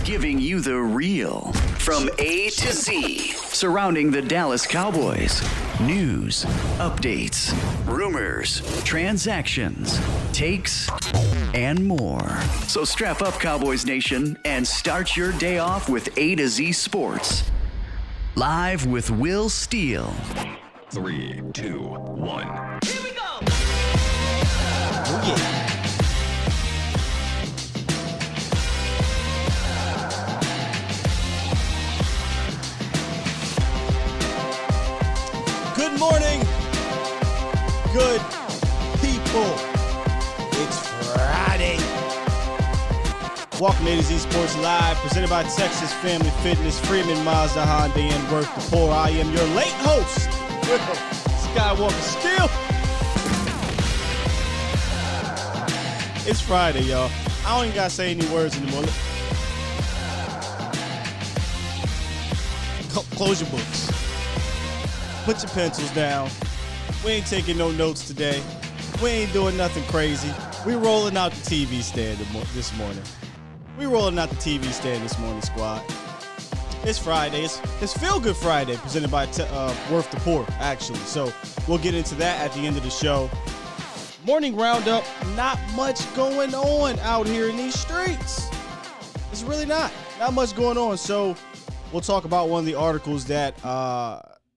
giving you the real from A to Z surrounding the Dallas Cowboys. News, updates, rumors, transactions, takes, and more. So strap up, Cowboys Nation, and start your day off with A to Z Sports. Live with Will Steele. 3, 2, 1. Here we go! Oh, yeah. Good morning, good people. It's Friday. Welcome to A to Z Sports Live, presented by Texas Family Fitness, Freeman, Mazda, Hyundai, and Worth the Poor. I am your late host, Will Skywalker Steele. It's Friday, y'all. I don't even gotta say any words anymore. Close your books. Put your pencils down. We ain't taking no notes today. We ain't doing nothing crazy. We rolling out the TV stand this morning. We rolling out the TV stand this morning, squad. It's Friday. It's Feel Good Friday, presented by Worth the Poor, actually. So we'll get into that at the end of the show. Morning Roundup. Not much going on out here in these streets. It's really not much going on. So we'll talk about one of the articles that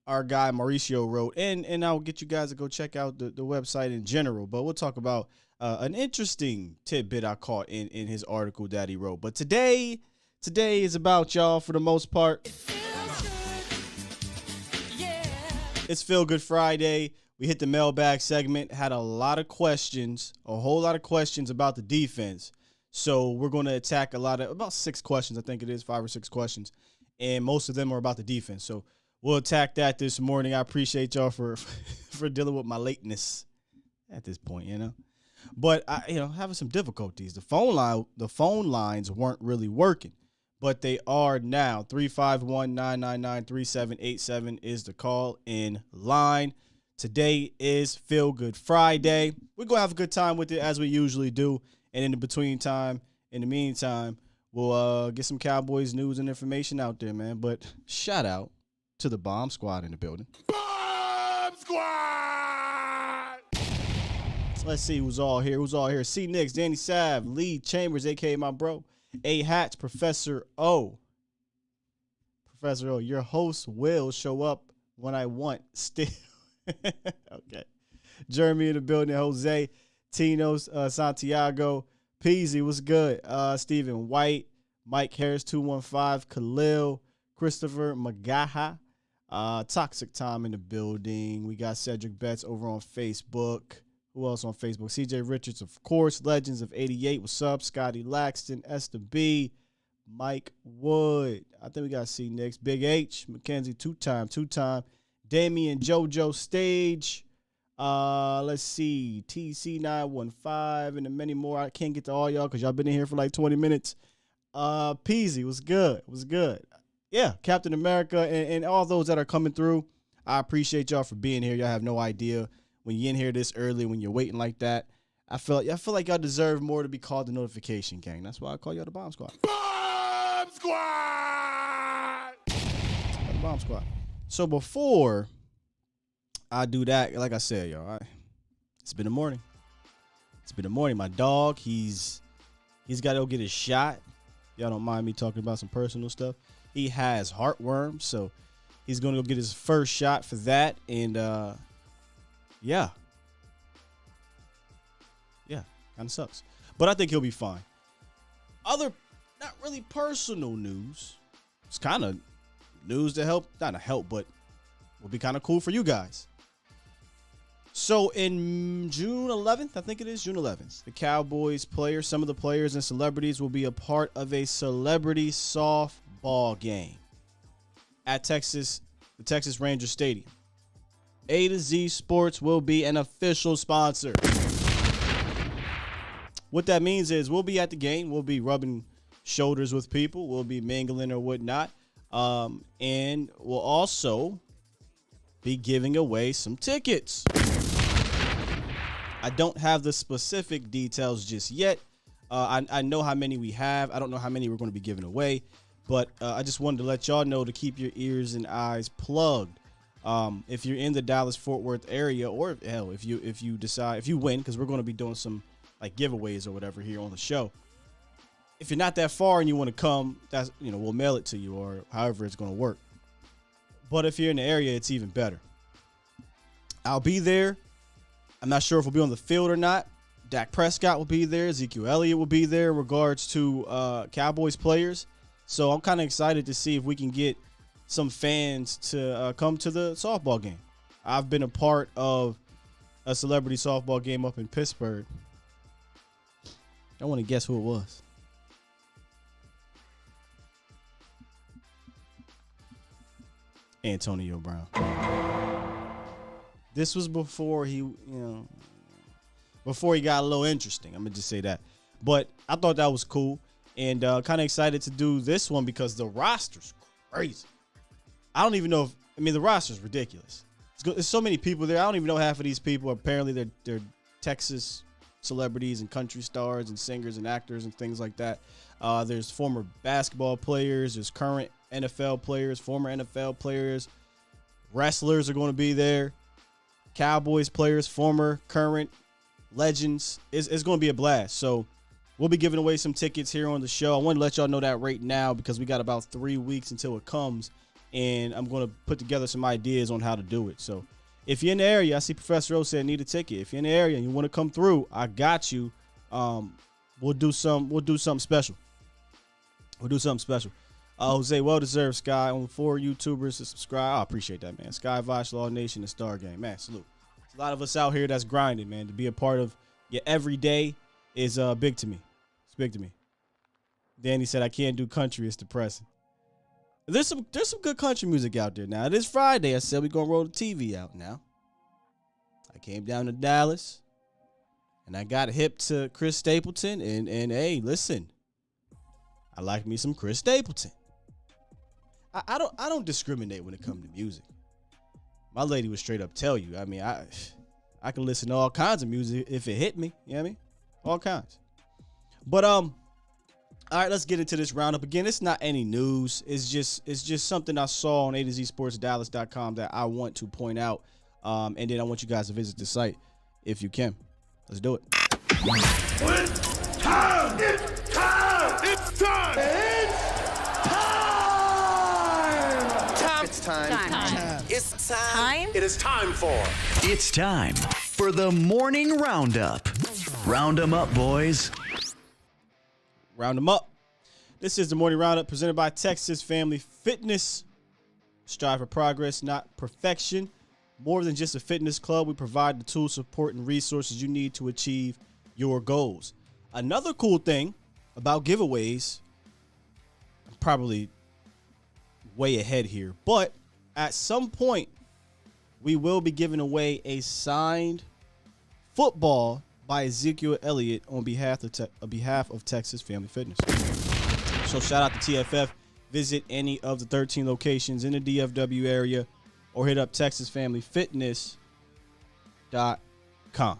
our guy Mauricio wrote, and I'll get you guys to go check out the website in general. But we'll talk about an interesting tidbit I caught in his article that he wrote. But today is about y'all for the most part. It's Feel Good Friday. We hit the mailbag segment, had a lot of questions, a whole lot of questions about the defense. So we're going to attack about 6 questions, I think it is, 5 or 6 questions. And most of them are about the defense. So we'll attack that this morning. I appreciate y'all for dealing with my lateness at this point, you know. But having some difficulties. The phone lines weren't really working, but they are now. 351-999-3787 is the call in line. Today is Feel Good Friday. We're gonna have a good time with it as we usually do. And in the meantime, we'll get some Cowboys news and information out there, man. But shout out to the Bomb Squad in the building. Bomb Squad! Let's see who's all here. C. Nix, Danny Sav, Lee Chambers, a.k.a. my bro. A. Hats, Professor O. Professor O, your host will show up when I want still. Okay. Jeremy in the building. Jose, Tino, Santiago, Peasy, what's good? Stephen White, Mike Harris, 215, Khalil, Christopher Magaha, Toxic Tom in the building. We got Cedric Betts over on Facebook. Who else on Facebook? CJ Richards, of course. Legends of 88. What's up? Scotty Laxton, Esther B, Mike Wood. I think we got C next. Big H, Mackenzie, two-time. Damian JoJo Stage. Let's see. TC915 and many more. I can't get to all y'all because y'all been in here for like 20 minutes. Peasy, was good. Yeah, Captain America and all those that are coming through. I appreciate y'all for being here. Y'all have no idea when you're in here this early, when you're waiting like that. I feel like y'all deserve more to be called the notification gang. That's why I call y'all the Bomb Squad. Bomb Squad! The Bomb Squad. So before I do that, like I said, y'all, it's been a morning. My dog, he's got to go get his shot. Y'all don't mind me talking about some personal stuff. He has heartworm, so he's going to go get his first shot for that. And, yeah, kind of sucks. But I think he'll be fine. Other, not really personal news. It's kind of news to help, not to help, but will be kind of cool for you guys. So in June 11th, I think it is June 11th, the Cowboys players, some of the players and celebrities will be a part of a celebrity softball game at the Texas Ranger Stadium. A to Z Sports will be an official sponsor. What that means is we'll be at the game. We'll be rubbing shoulders with people. We'll be mingling or whatnot. And we'll also be giving away some tickets. I don't have the specific details just yet. I know how many we have. I don't know how many we're going to be giving away, but I just wanted to let y'all know to keep your ears and eyes plugged. If you're in the Dallas-Fort Worth area, or hell, if you win, because we're going to be doing some like giveaways or whatever here on the show. If you're not that far and you want to come, that's, we'll mail it to you or however it's going to work. But if you're in the area, it's even better. I'll be there. I'm not sure if we'll be on the field or not. Dak Prescott will be there. Ezekiel Elliott will be there in regards to Cowboys players. So I'm kind of excited to see if we can get some fans to come to the softball game. I've been a part of a celebrity softball game up in Pittsburgh. I want to guess who it was. Antonio Brown. This was before he, before he got a little interesting. I'm going to just say that. But I thought that was cool and kind of excited to do this one because the roster's crazy. I don't even know the roster's ridiculous. There's so many people there. I don't even know half of these people. Apparently they're Texas celebrities and country stars and singers and actors and things like that. There's former basketball players. There's current NFL players, former NFL players. Wrestlers are going to be there. Cowboys players, former, current, legends. It's going to be a blast. So we'll be giving away some tickets here on the show. I want to let y'all know that right now because we got about 3 weeks until it comes. And I'm going to put together some ideas on how to do it. So if you're in the area, I see Professor O said need a ticket. If you're in the area and you want to come through, I got you. We'll do something special. Jose, well deserved, Sky. On 4 YouTubers to subscribe. I appreciate that, man. Sky, Vosh, Law Nation, and Star Game. Man, salute. There's a lot of us out here that's grinding, man. To be a part of your everyday is big to me. It's big to me. Danny said I can't do country. It's depressing. There's some good country music out there now. It is Friday. I said we're gonna roll the TV out now. I came down to Dallas and I got hip to Chris Stapleton and hey, listen. I like me some Chris Stapleton. I don't discriminate when it comes to music. My lady would straight up tell you. I can listen to all kinds of music if it hit me. You know what I mean? All kinds. But all right, let's get into this roundup. Again, it's not any news. It's just something I saw on A to Z Sports Dallas.com that I want to point out. And then I want you guys to visit the site if you can. Let's do it. It's time! It's time! It's time! It's time! It's time! It is time for... It's time for the morning roundup. Round 'em up, boys. Round them up. This is the morning roundup presented by Texas Family Fitness. Strive for progress, not perfection. More than just a fitness club, we provide the tools, support, and resources you need to achieve your goals. Another cool thing about giveaways, I'm probably way ahead here, but at some point, we will be giving away a signed football by Ezekiel Elliott on behalf of Texas Family Fitness. So shout out to TFF. Visit any of the 13 locations in the DFW area or hit up TexasFamilyFitness.com.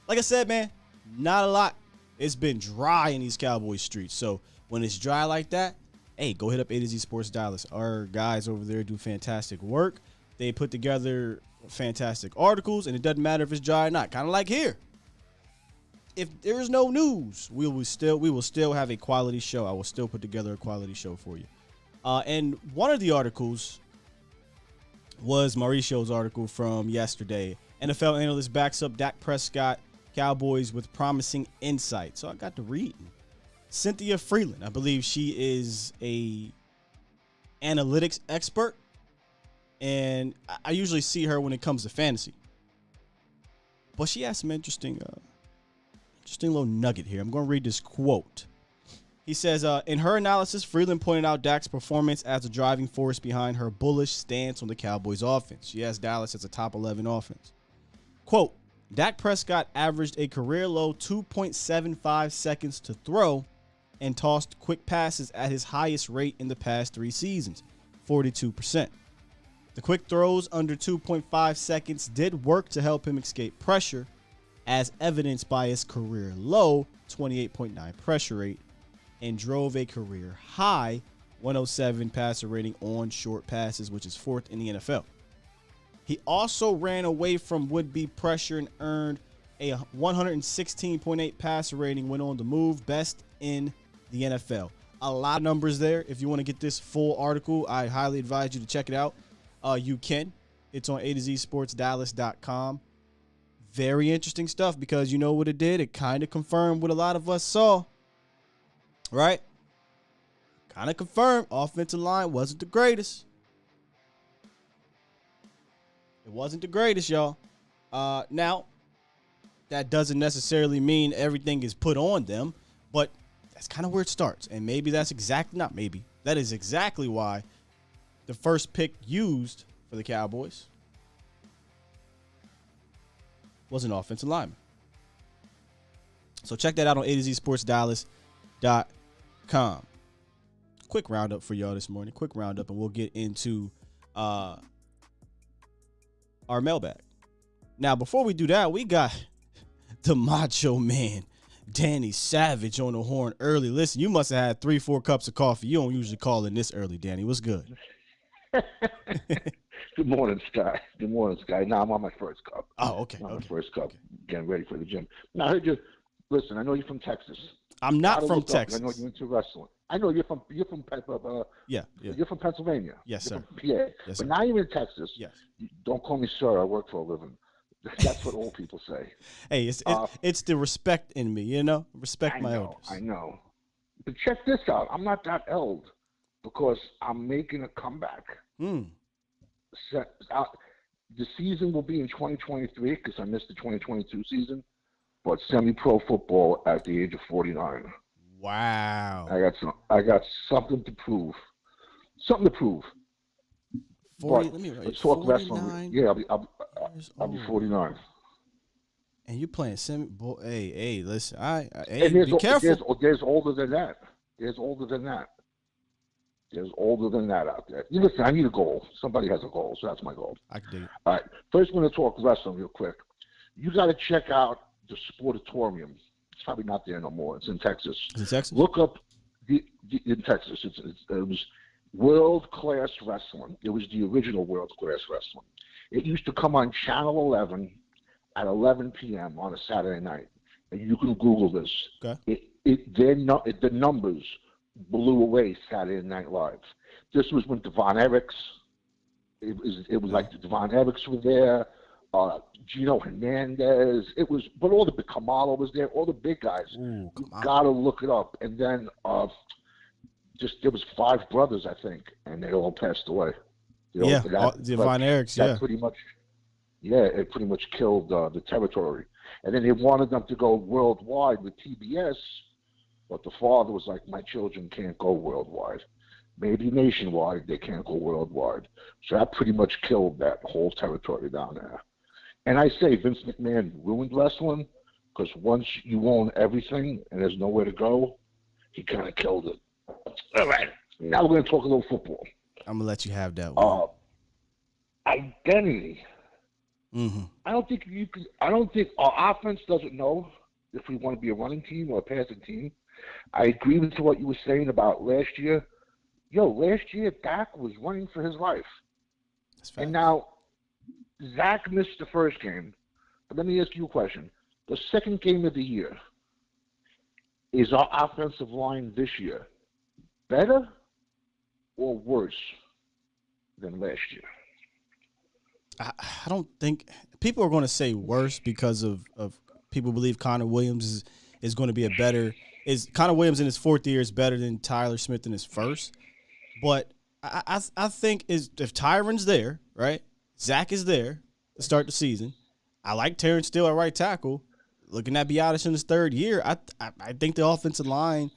Like I said, man, not a lot. It's been dry in these Cowboys streets. So when it's dry like that, hey, go hit up A to Z Sports Dallas. Our guys over there do fantastic work. They put together fantastic articles, and it doesn't matter if it's dry or not. Kind of like here. If there is no news, we will still have a quality show. I will still put together a quality show for you. And one of the articles was Mauricio's article from yesterday. NFL analyst backs up Dak Prescott Cowboys with promising insight. So I got to read. Cynthia Freeland, I believe she is a analytics expert. And I usually see her when it comes to fantasy. But she has some interesting little nugget here. I'm going to read this quote. He says, in her analysis, Freeland pointed out Dak's performance as a driving force behind her bullish stance on the Cowboys offense. She has Dallas as a top 11 offense. Quote, Dak Prescott averaged a career low 2.75 seconds to throw and tossed quick passes at his highest rate in the past 3 seasons, 42%. The quick throws under 2.5 seconds did work to help him escape pressure, as evidenced by its career low 28.9 pressure rate, and drove a career high 107 passer rating on short passes, which is 4th in the NFL. He also ran away from would-be pressure and earned a 116.8 passer rating when on the move, best in the NFL. A lot of numbers there. If you want to get this full article, I highly advise you to check it out. You can. It's on A2ZSportsDallas.com. Very interesting stuff, because you know what it did? It kind of confirmed what a lot of us saw, right? Kind of confirmed offensive line wasn't the greatest. It wasn't the greatest, y'all. Now, that doesn't necessarily mean everything is put on them, but that's kind of where it starts. And maybe that's exactly, not maybe, that is exactly why the first pick used for the Cowboys was an offensive lineman. So check that out on A2ZSportsDallas.com. Quick roundup for y'all this morning. Quick roundup, and we'll get into our mailbag. Now, before we do that, we got the Macho Man, Danny Savage, on the horn early. Listen, you must have had 3-4 cups of coffee. You don't usually call in this early, Danny. What's good? Good morning, Sky. Good morning, Sky. Now I'm on my first cup. Oh, okay. My first cup. Okay. Getting ready for the gym. Now, I heard you. Listen, I know you're from Texas. I'm not from Texas. I know you're into wrestling. I know you're from You're from Pennsylvania. Yes, you're sir. From PA. Yes, but sir. Now you're in Texas. Yes. Don't call me sir. I work for a living. That's what old people say. Hey, it's the respect in me, you know? Respect my elders. I know. But check this out. I'm not that old because I'm making a comeback. The season will be in 2023 because I missed the 2022 season, but semi-pro football at the age of 49. Wow. I got something to prove. 40, but let me write. let's talk 49 wrestling. Yeah, I'll be 49. And you playing semi? Boy, hey, listen. Be careful. There's older than that. There's older than that out there. You listen, I need a goal. Somebody has a goal, so that's my goal. I can dig it. All right. First, we're going to talk wrestling real quick. You got to check out the Sportatorium. It's probably not there no more. It's in Texas. Is it Texas? Look up in Texas. It was World Class Wrestling. It was the original World Class Wrestling. It used to come on Channel 11 at 11 p.m. on a Saturday night. And you can Google this. Okay. The numbers blew away Saturday Night Live. This was when Devon Ericks. It was like the Devon Ericks were there. Gino Hernandez. But all the big Kamala was there. All the big guys. Ooh, you gotta look it up. And then there was 5 brothers, I think, and they all passed away. Devon Ericks. Yeah, pretty much. Yeah, it pretty much killed the territory. And then they wanted them to go worldwide with TBS, but the father was like, "My children can't go worldwide. Maybe nationwide, they can't go worldwide." So that pretty much killed that whole territory down there. And I say Vince McMahon ruined wrestling because once you own everything and there's nowhere to go, he kind of killed it. All right, now we're going to talk a little football. I'm gonna let you have that one. Identity. Mm-hmm. I don't think our offense doesn't know if we want to be a running team or a passing team. I agree with what you were saying about last year. Last year Dak was running for his life. And now Zach missed the first game. But let me ask you a question. The second game of the year, is our offensive line this year better or worse than last year? I don't think people are going to say worse because of people believe Connor Williams is going to be Connor Williams in his 4th year is better than Tyler Smith in his first. But I think if Tyron's there, right, Zach is there to start the season. I like Terrence Steele at right tackle. Looking at Biadasz in his 3rd year, I think the offensive line,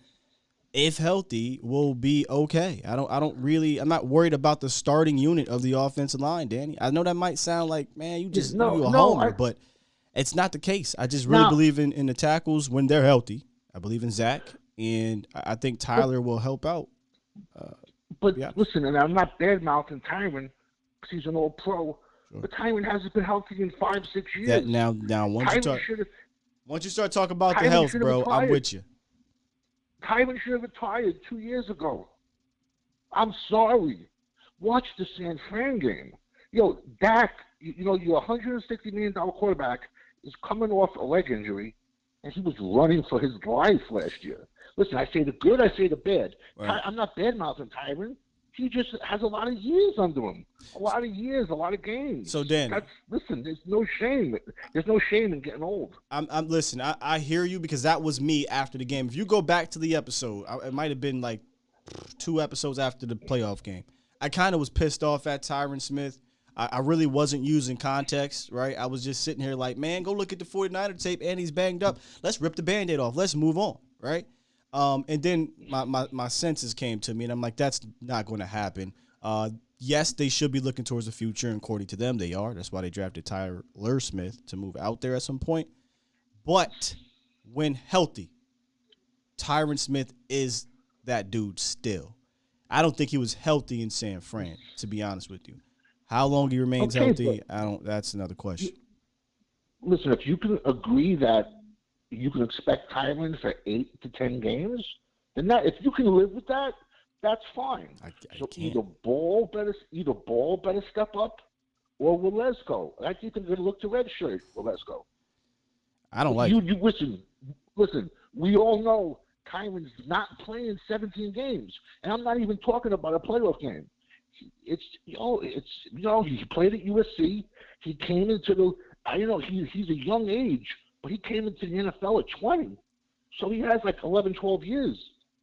if healthy, will be okay. I'm not worried about the starting unit of the offensive line, Danny. I know that might sound like, man, you a homer, but it's not the case. I just really believe in the tackles when they're healthy. I believe in Zach, and I think Tyler will help out. Listen, and I'm not bad-mouthing Tyron because he's an old pro, sure. But Tyron hasn't been healthy in 5-6 years. Now once you talk, Once you start talking about the Tyron health, should have bro, I'm retired. with you. Tyron should have retired 2 years ago. I'm sorry. Watch the San Fran game. Yo, Dak, your $160 million quarterback is coming off a leg injury, and he was running for his life last year. Listen, I say the good, I say the bad. Right. I'm not bad-mouthing Tyron. He just has a lot of years under him. A lot of years, a lot of games. So, Dan, listen, there's no shame. There's no shame in getting old. Listen, I hear you because that was me after the game. If you go back to the episode, it might have been like 2 episodes after the playoff game. I kind of was pissed off at Tyron Smith. I really wasn't using context, right? I was just sitting here like, man, go look at the 49er tape, and he's banged up. Let's rip the Band-Aid off. Let's move on, right? And then my senses came to me, and I'm like, that's not going to happen. Yes, they should be looking towards the future, and according to them, they are. That's why they drafted Tyler Smith to move out there at some point. But when healthy, Tyron Smith is that dude still. I don't think he was healthy in San Fran, to be honest with you. How long he remains healthy, that's another question. Listen, if you can agree that you can expect Tyron for 8 to 10 games, then if you can live with that, that's fine. So either Ball better step up, or Walesko. I think they're going to look to redshirt Walesko. I don't like. You listen. We all know Tyron's not playing 17 games, and I'm not even talking about a playoff game. He played at USC. He came into he's a young age, but he came into the NFL at 20. So he has like 11, 12 years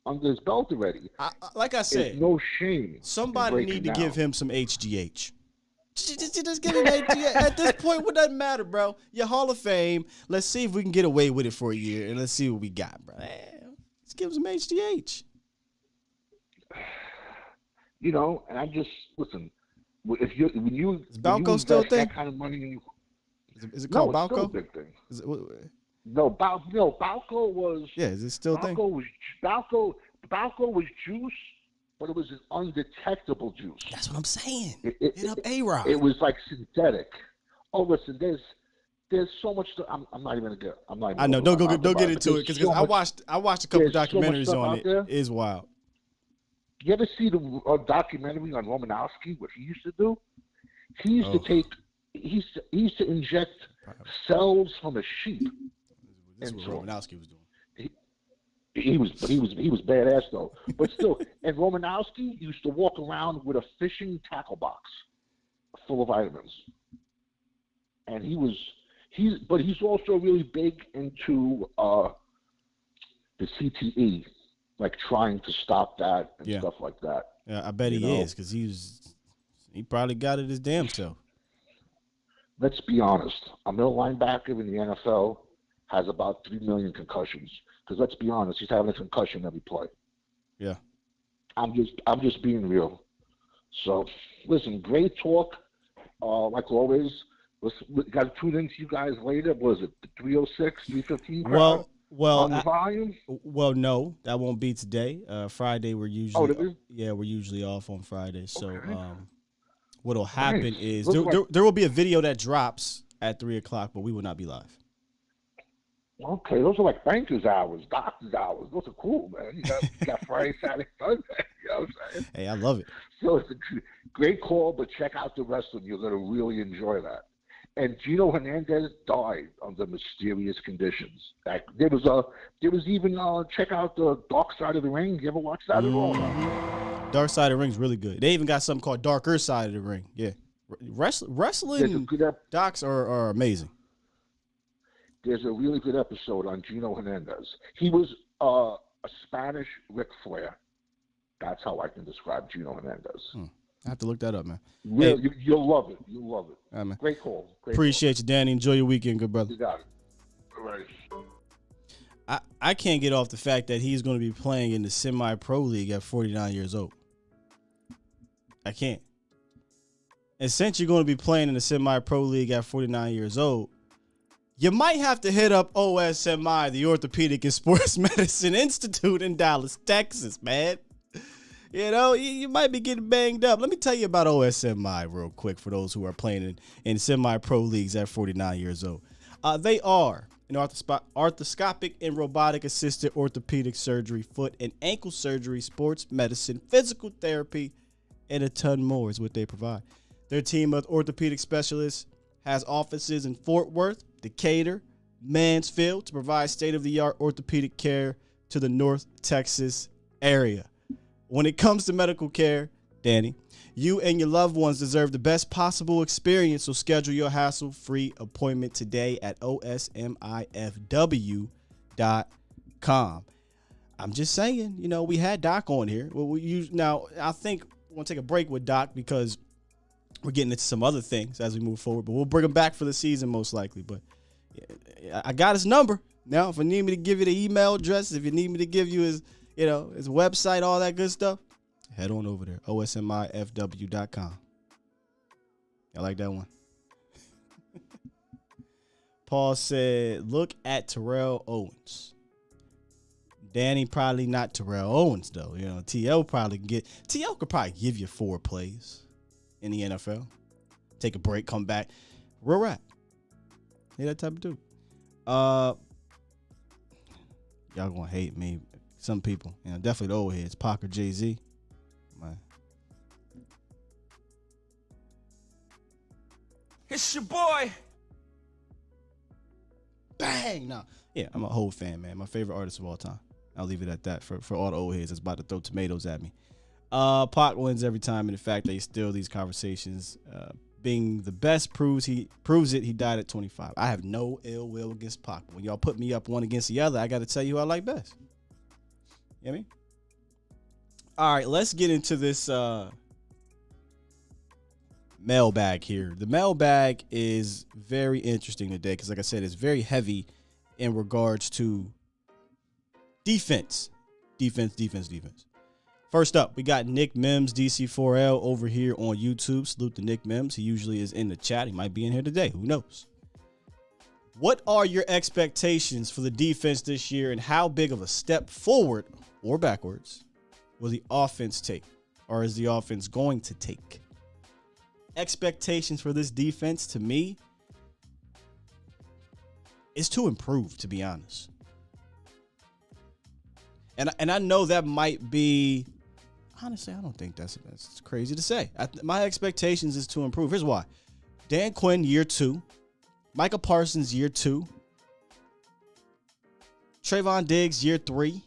under his belt already. Like I said, there's no shame. Somebody need to give him some HGH. Just give him HGH. At this point, what doesn't matter, bro? You're Hall of Fame. Let's see if we can get away with it for a year, and let's see what we got, bro. Let's give him some HGH. And I just listen. Is Balco still a thing? That kind of money, is it called Balco? Still a big thing. Balco was. Yeah, is it still a thing? Balco was juice, but it was an undetectable juice. That's what I'm saying. Hit up A-Rod. It was like synthetic. Oh, listen, there's so much. I'm not even gonna get. I know. Don't get into it because I watched a couple documentaries on it. It is wild. You ever see the documentary on Romanowski? What he used to do? He used to inject cells from a sheep. This is what Romanowski was doing. He was badass though. But still, and Romanowski used to walk around with a fishing tackle box full of vitamins. And he's also really big into the CTE, like trying to stop that and stuff like that. Yeah, I bet he is, because he probably got it his damn self. Let's be honest. A middle linebacker in the NFL has about 3 million concussions. Because let's be honest, he's having a concussion every play. Yeah. I'm just being real. So, listen, great talk. Like always, we got to tune into you guys later. What is it, the 306, 315 crowd? Well, on the volume? Well, no, that won't be today. Friday, we're usually we're usually off on Friday. So, what'll happen is there will be a video that drops at 3:00, but we will not be live. Okay, those are like banker's hours, doctor's hours. Those are cool, man. You got Friday, Saturday, Sunday. You know what I'm saying? Hey, I love it. So it's a great call, but check out the wrestling. You're going to really enjoy that. And Gino Hernandez died under mysterious conditions. There was even check out the Dark Side of the Ring. You ever watch that at all? Dark Side of the Ring's really good. They even got something called Darker Side of the Ring. Yeah, wrestling docs are amazing. There's a really good episode on Gino Hernandez. He was a Spanish Ric Flair. That's how I can describe Gino Hernandez. I have to look that up, man. Really, hey, you'll love it. You'll love it. Right, man. Great call. Appreciate you, Danny. Enjoy your weekend, good brother. You got it. All right. I can't get off the fact that he's going to be playing in the semi-pro league at 49 years old. I can't. And since you're going to be playing in the semi-pro league at 49 years old, you might have to hit up OSMI, the Orthopedic and Sports Medicine Institute in Dallas, Texas, man. You know, you might be getting banged up. Let me tell you about OSMI real quick for those who are playing in semi-pro leagues at 49 years old. They are in arthroscopic and robotic assisted orthopedic surgery, foot and ankle surgery, sports medicine, physical therapy, and a ton more is what they provide. Their team of orthopedic specialists has offices in Fort Worth, Decatur, Mansfield to provide state-of-the-art orthopedic care to the North Texas area. When it comes to medical care, Danny, you and your loved ones deserve the best possible experience, so schedule your hassle-free appointment today at osmifw.com. I'm just saying, we had Doc on here. Now, I think we're going to take a break with Doc because we're getting into some other things as we move forward, but we'll bring him back for the season most likely. But I got his number. Now, if you need me to give you the email address, if you need me to give you his website, all that good stuff, head on over there, osmifw.com. I like that one. Paul said, look at Terrell Owens. Danny probably not Terrell Owens, though. TL could probably give you 4 plays in the NFL. Take a break, come back. Real rap. Yeah, that type of dude. Y'all gonna hate me. Some people, definitely the old heads. Pac or Jay-Z. Man. It's your boy. Bang! Nah. Yeah, I'm a whole fan, man. My favorite artist of all time. I'll leave it at that for all the old heads that's about to throw tomatoes at me. Pac wins every time, and the fact that he still these conversations, being the best proves it. He died at 25. I have no ill will against Pac. When y'all put me up one against the other, I got to tell you who I like best. You know what I mean? All right, let's get into this mailbag here. The mailbag is very interesting today because, like I said, it's very heavy in regards to defense. First up, we got Nick Mims, DC4L, over here on YouTube. Salute to Nick Mims. He usually is in the chat. He might be in here today. Who knows? What are your expectations for the defense this year, and how big of a step forward or backwards will the offense take, or is the offense going to take? Expectations for this defense, to me, is to improve, to be honest. And I know that might be, honestly, I don't think that's crazy to say. My expectations is to improve. Here's why. Dan Quinn, year 2. Micah Parsons, year 2. Trayvon Diggs, year 3.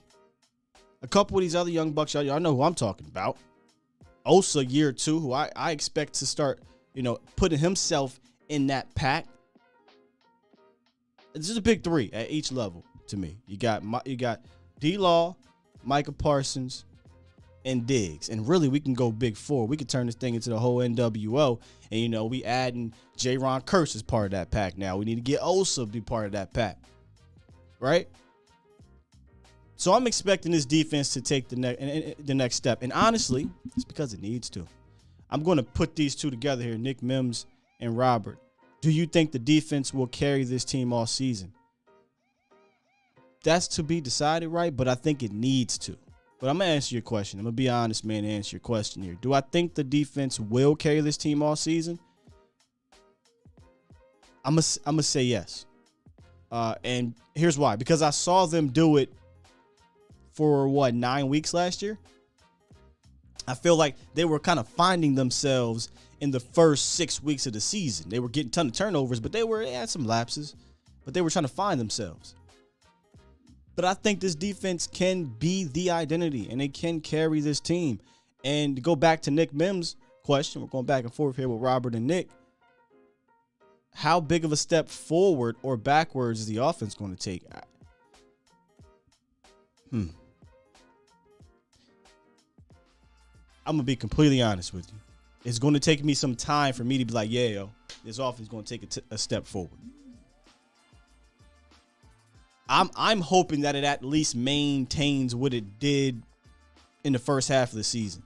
A couple of these other young bucks, y'all know who I'm talking about. Osa, year 2, who I expect to start, putting himself in that pack. This is a big 3 at each level to me. You got D-Law, Micah Parsons, and Diggs. And really, we can go big 4. We could turn this thing into the whole NWO. And, we adding J-Ron Curse as part of that pack now. We need to get Osa to be part of that pack. Right? So I'm expecting this defense to take the next step. And honestly, it's because it needs to. I'm going to put these two together here, Nick Mims and Robert. Do you think the defense will carry this team all season? That's to be decided, right? But I think it needs to. But I'm going to answer your question. I'm going to be honest, man, and answer your question here. Do I think the defense will carry this team all season? I'm going to say yes. And here's why. Because I saw them do it for, 9 weeks last year? I feel like they were kind of finding themselves in the first 6 weeks of the season. They were getting a ton of turnovers, but they had some lapses. But they were trying to find themselves. But I think this defense can be the identity, and it can carry this team. And to go back to Nick Mims' question, we're going back and forth here with Robert and Nick. How big of a step forward or backwards is the offense going to take? I'm going to be completely honest with you. It's going to take me some time for me to be like, yeah, yo, this offense is going to take a step forward. I'm hoping that it at least maintains what it did in the first half of the season.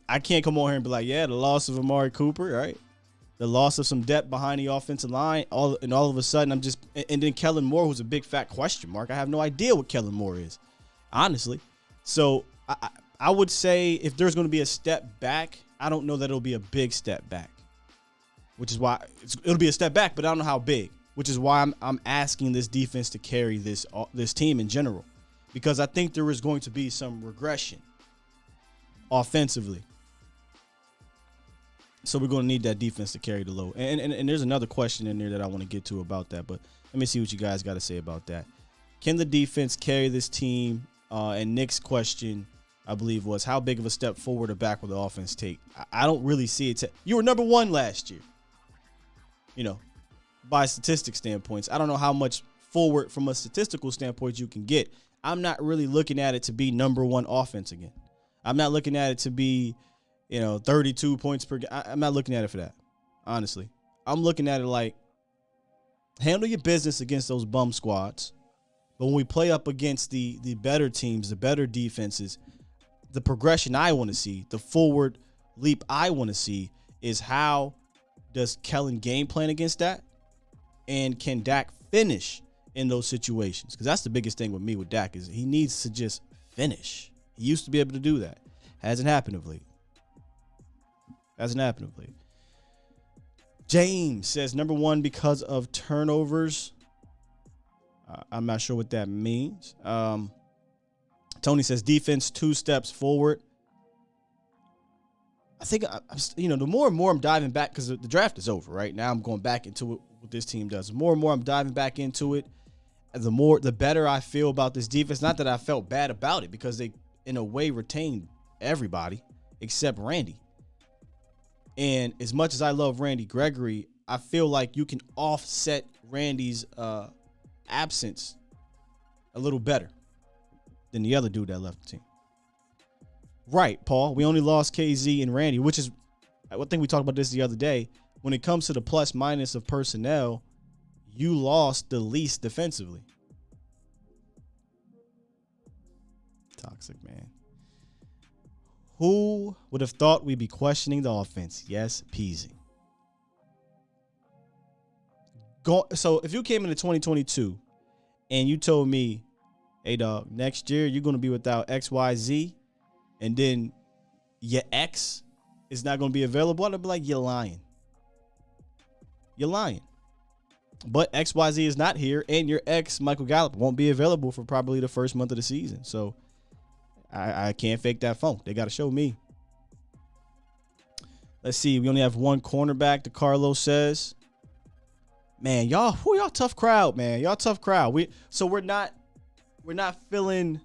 I can't come on here and be like, yeah, the loss of Amari Cooper, right? The loss of some depth behind the offensive line, all of a sudden and then Kellen Moore, who's a big fat question mark. I have no idea what Kellen Moore is, honestly. So I would say if there's going to be a step back, I don't know that it'll be a big step back, which is why it'll be a step back, but I don't know how big. which is why I'm asking this defense to carry this team in general, because I think there is going to be some regression offensively. So we're going to need that defense to carry the load. And there's another question in there that I want to get to about that, but let me see what you guys got to say about that. Can the defense carry this team? And Nick's question, I believe, was how big of a step forward or back will the offense take? I don't really see it. You were number one last year, by statistics standpoints. I don't know how much forward from a statistical standpoint you can get. I'm not really looking at it to be number one offense again. I'm not looking at it to be, 32 points per game. I'm not looking at it for that, honestly. I'm looking at it like, handle your business against those bum squads. But when we play up against the better teams, the better defenses, the progression I want to see, the forward leap I want to see is how does Kellen game plan against that? And can Dak finish in those situations? Because that's the biggest thing with me with Dak is he needs to just finish. He used to be able to do that. Hasn't happened of late. James says, number one, because of turnovers. I'm not sure what that means. Tony says defense 2 steps forward. I think, the more and more I'm diving back, because the draft is over, right? Now I'm going back into what this team does. The more and more I'm diving back into it, the better I feel about this defense. Not that I felt bad about it, because they, in a way, retained everybody except Randy. And as much as I love Randy Gregory, I feel like you can offset Randy's absence a little better than the other dude that left the team. Right, Paul. We only lost KZ and Randy, which is, I think we talked about this the other day. When it comes to the plus minus of personnel, you lost the least defensively. Toxic, man. Who would have thought we'd be questioning the offense? Yes, Peasy. So if you came into 2022 and you told me, hey, dog, next year you're going to be without XYZ, and then your X is not going to be available, I'd be like, you're lying. You're lying. But XYZ is not here, and your X, Michael Gallup, won't be available for probably the first month of the season. So I can't fake that funk. They got to show me. Let's see. We only have one cornerback, DeCarlo says. Man, y'all tough crowd, man. Y'all tough crowd. We're not feeling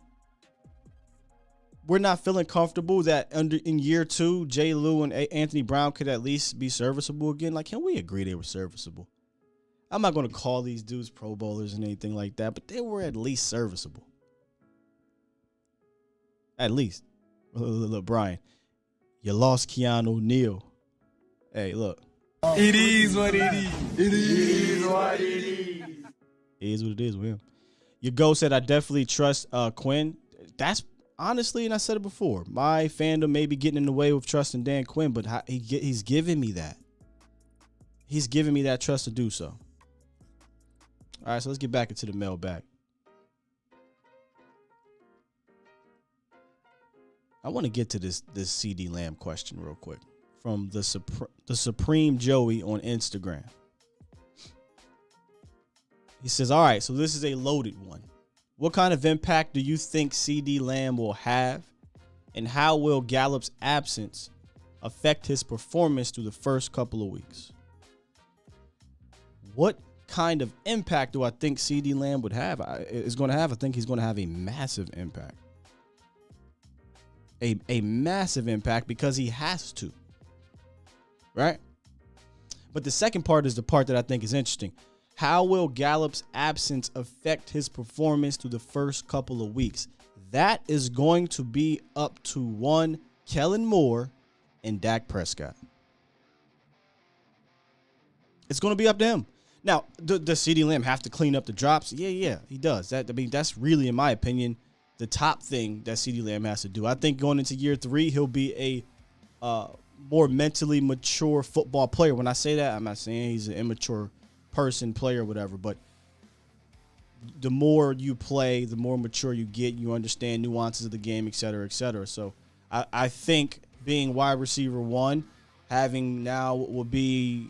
comfortable that in year 2, J. Lou and Anthony Brown could at least be serviceable again. Like, can we agree they were serviceable? I'm not going to call these dudes Pro Bowlers and anything like that, but they were at least serviceable. At least. Look, Brian, you lost Keanu Neal. Hey, look. It is what it is. It is what it is. It is what it is with him. Your go said, I definitely trust Quinn. That's honestly, and I said it before, my fandom may be getting in the way with trusting Dan Quinn, but he's giving me that. He's giving me that trust to do so. All right, so let's get back into the mailbag. I want to get to this CD Lamb question real quick from the Supreme Joey on Instagram. He says, all right, so this is a loaded one. What kind of impact do you think CD Lamb will have, and how will Gallup's absence affect his performance through the first couple of weeks? What kind of impact do I think CD Lamb would have? Is going to have? I think he's going to have a massive impact. A massive impact because he has to. Right? But the second part is the part that I think is interesting. How will Gallup's absence affect his performance through the first couple of weeks? That is going to be up to one Kellen Moore and Dak Prescott. It's going to be up to him. Now, does CeeDee Lamb have to clean up the drops? Yeah, he does. That's really, in my opinion, the top thing that CeeDee Lamb has to do. I think going into year 3, he'll be a more mentally mature football player. When I say that, I'm not saying he's an immature person, player, whatever, but the more you play, the more mature you get, you understand nuances of the game, et cetera, et cetera. So I think being wide receiver 1, having now will be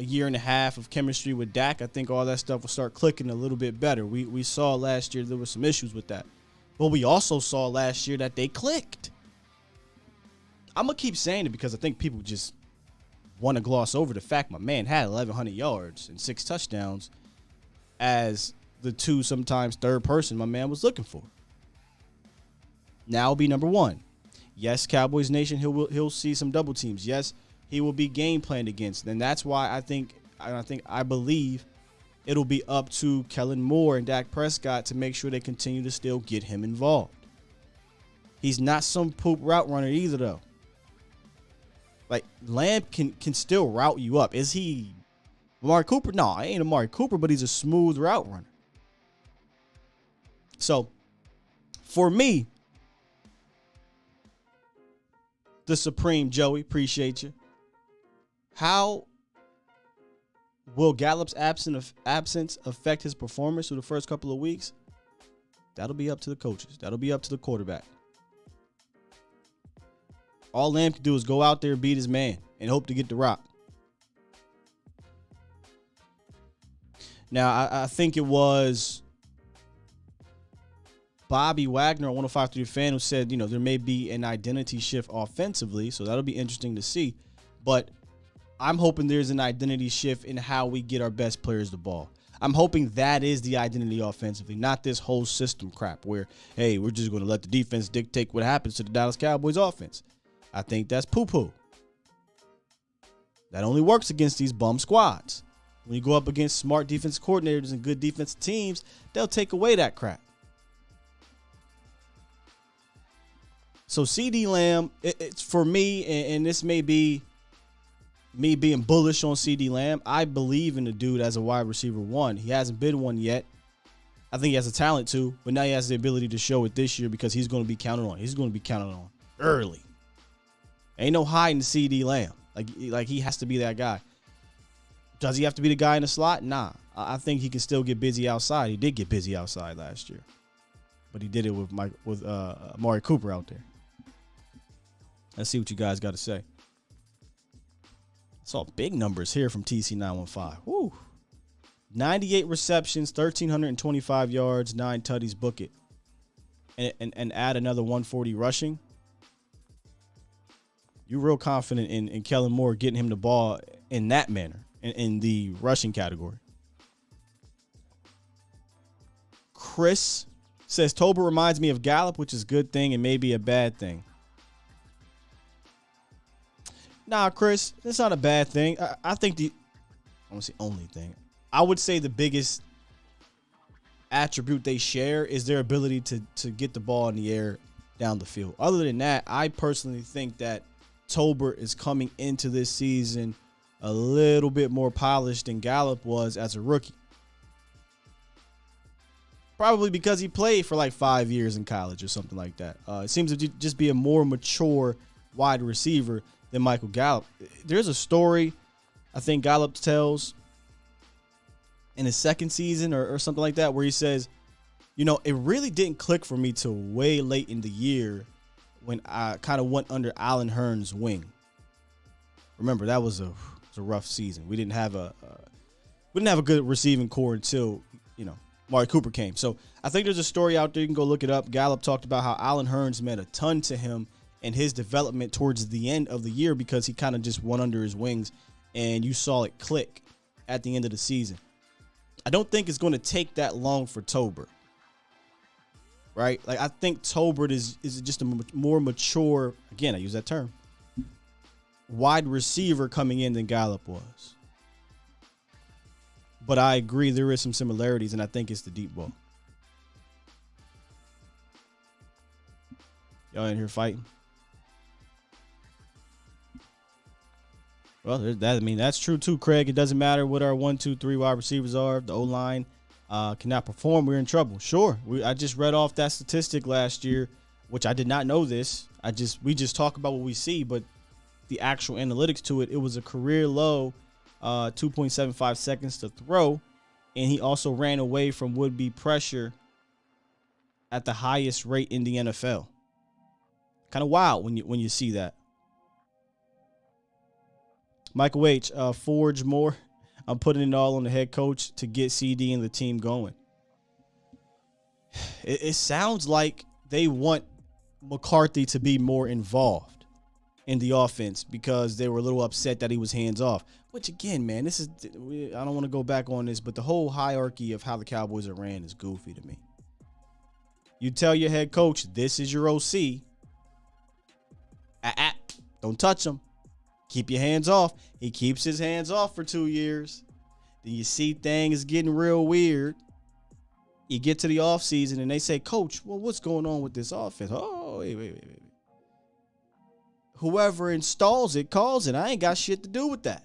a year and a half of chemistry with Dak, I think all that stuff will start clicking a little bit better. We saw last year there were some issues with that. But we also saw last year that they clicked. I'm going to keep saying it because I think people just want to gloss over the fact my man had 1,100 yards and 6 touchdowns as the 2, sometimes third person my man was looking for. Now will be number 1. Yes, Cowboys Nation, he'll see some double teams. Yes, he will be game planned against. And that's why I believe it'll be up to Kellen Moore and Dak Prescott to make sure they continue to still get him involved. He's not some poop route runner either, though. Like, Lamb can still route you up. Is he Amari Cooper? No, I ain't Amari Cooper, but he's a smooth route runner. So, for me, the Supreme Joey, appreciate you. How will Gallup's absence affect his performance through the first couple of weeks? That'll be up to the coaches. That'll be up to the quarterback. All Lamb can do is go out there and beat his man and hope to get the rock. Now, I think it was Bobby Wagner on 105.3 Fan who said, there may be an identity shift offensively, so that'll be interesting to see. But I'm hoping there's an identity shift in how we get our best players the ball. I'm hoping that is the identity offensively, not this whole system crap where, hey, we're just going to let the defense dictate what happens to the Dallas Cowboys offense. I think that's poo-poo. That only works against these bum squads. When you go up against smart defense coordinators and good defensive teams, they'll take away that crap. So CD Lamb, it's for me, and this may be me being bullish on CD Lamb. I believe in the dude as a wide receiver 1. He hasn't been one yet. I think he has the talent to, but now he has the ability to show it this year because he's going to be counted on. He's going to be counted on early. Ain't no hiding CD Lamb. Like he has to be that guy. Does he have to be the guy in the slot? Nah. I think he can still get busy outside. He did get busy outside last year, but he did it with Amari Cooper out there. Let's see what you guys got to say. Saw big numbers here from TC915. Woo. 98 receptions, 1,325 yards, 9 tutties, book it. And add another 140 rushing. You're real confident in Kellen Moore getting him the ball in that manner, in the rushing category. Chris says, Tolbert reminds me of Gallup, which is a good thing and maybe a bad thing. Nah, Chris, that's not a bad thing. I think I want to say only thing. I would say the biggest attribute they share is their ability to get the ball in the air down the field. Other than that, I personally think that Tolbert is coming into this season a little bit more polished than Gallup was as a rookie. Probably because he played for like 5 years in college or something like that. It seems to just be a more mature wide receiver than Michael Gallup. There's a story I think Gallup tells in his second season or something like that where he says, it really didn't click for me till way late in the year when I kind of went under Allen Hurns' wing. Remember, that was a rough season. We didn't have a good receiving core until, Amari Cooper came. So I think there's a story out there. You can go look it up. Gallup talked about how Allen Hurns meant a ton to him and his development towards the end of the year because he kind of just went under his wings and you saw it click at the end of the season. I don't think it's going to take that long for Tolbert. Right? Like, I think Tolbert is just a more mature, again, I use that term, wide receiver coming in than Gallup was. But I agree there is some similarities, and I think it's the deep ball. Y'all in here fighting? Well, that's true too, Craig. It doesn't matter what our 1, 2, 3 wide receivers are. If the O-line cannot perform, we're in trouble. Sure. I just read off that statistic last year, which I did not know this. We just talk about what we see, but the actual analytics to it was a career low 2.75 seconds to throw, and he also ran away from would-be pressure at the highest rate in the NFL. Kind of wild when you see that. Michael H. Forge more. I'm putting it all on the head coach to get CD and the team going. It sounds like they want McCarthy to be more involved in the offense because they were a little upset that he was hands off. Which, again, man, I don't want to go back on this, but the whole hierarchy of how the Cowboys are ran is goofy to me. You tell your head coach, this is your OC. Don't touch him. Keep your hands off. He keeps his hands off for 2 years. Then you see things getting real weird. You get to the offseason and they say, Coach, well, what's going on with this offense? Oh, wait. Whoever installs it calls it. I ain't got shit to do with that.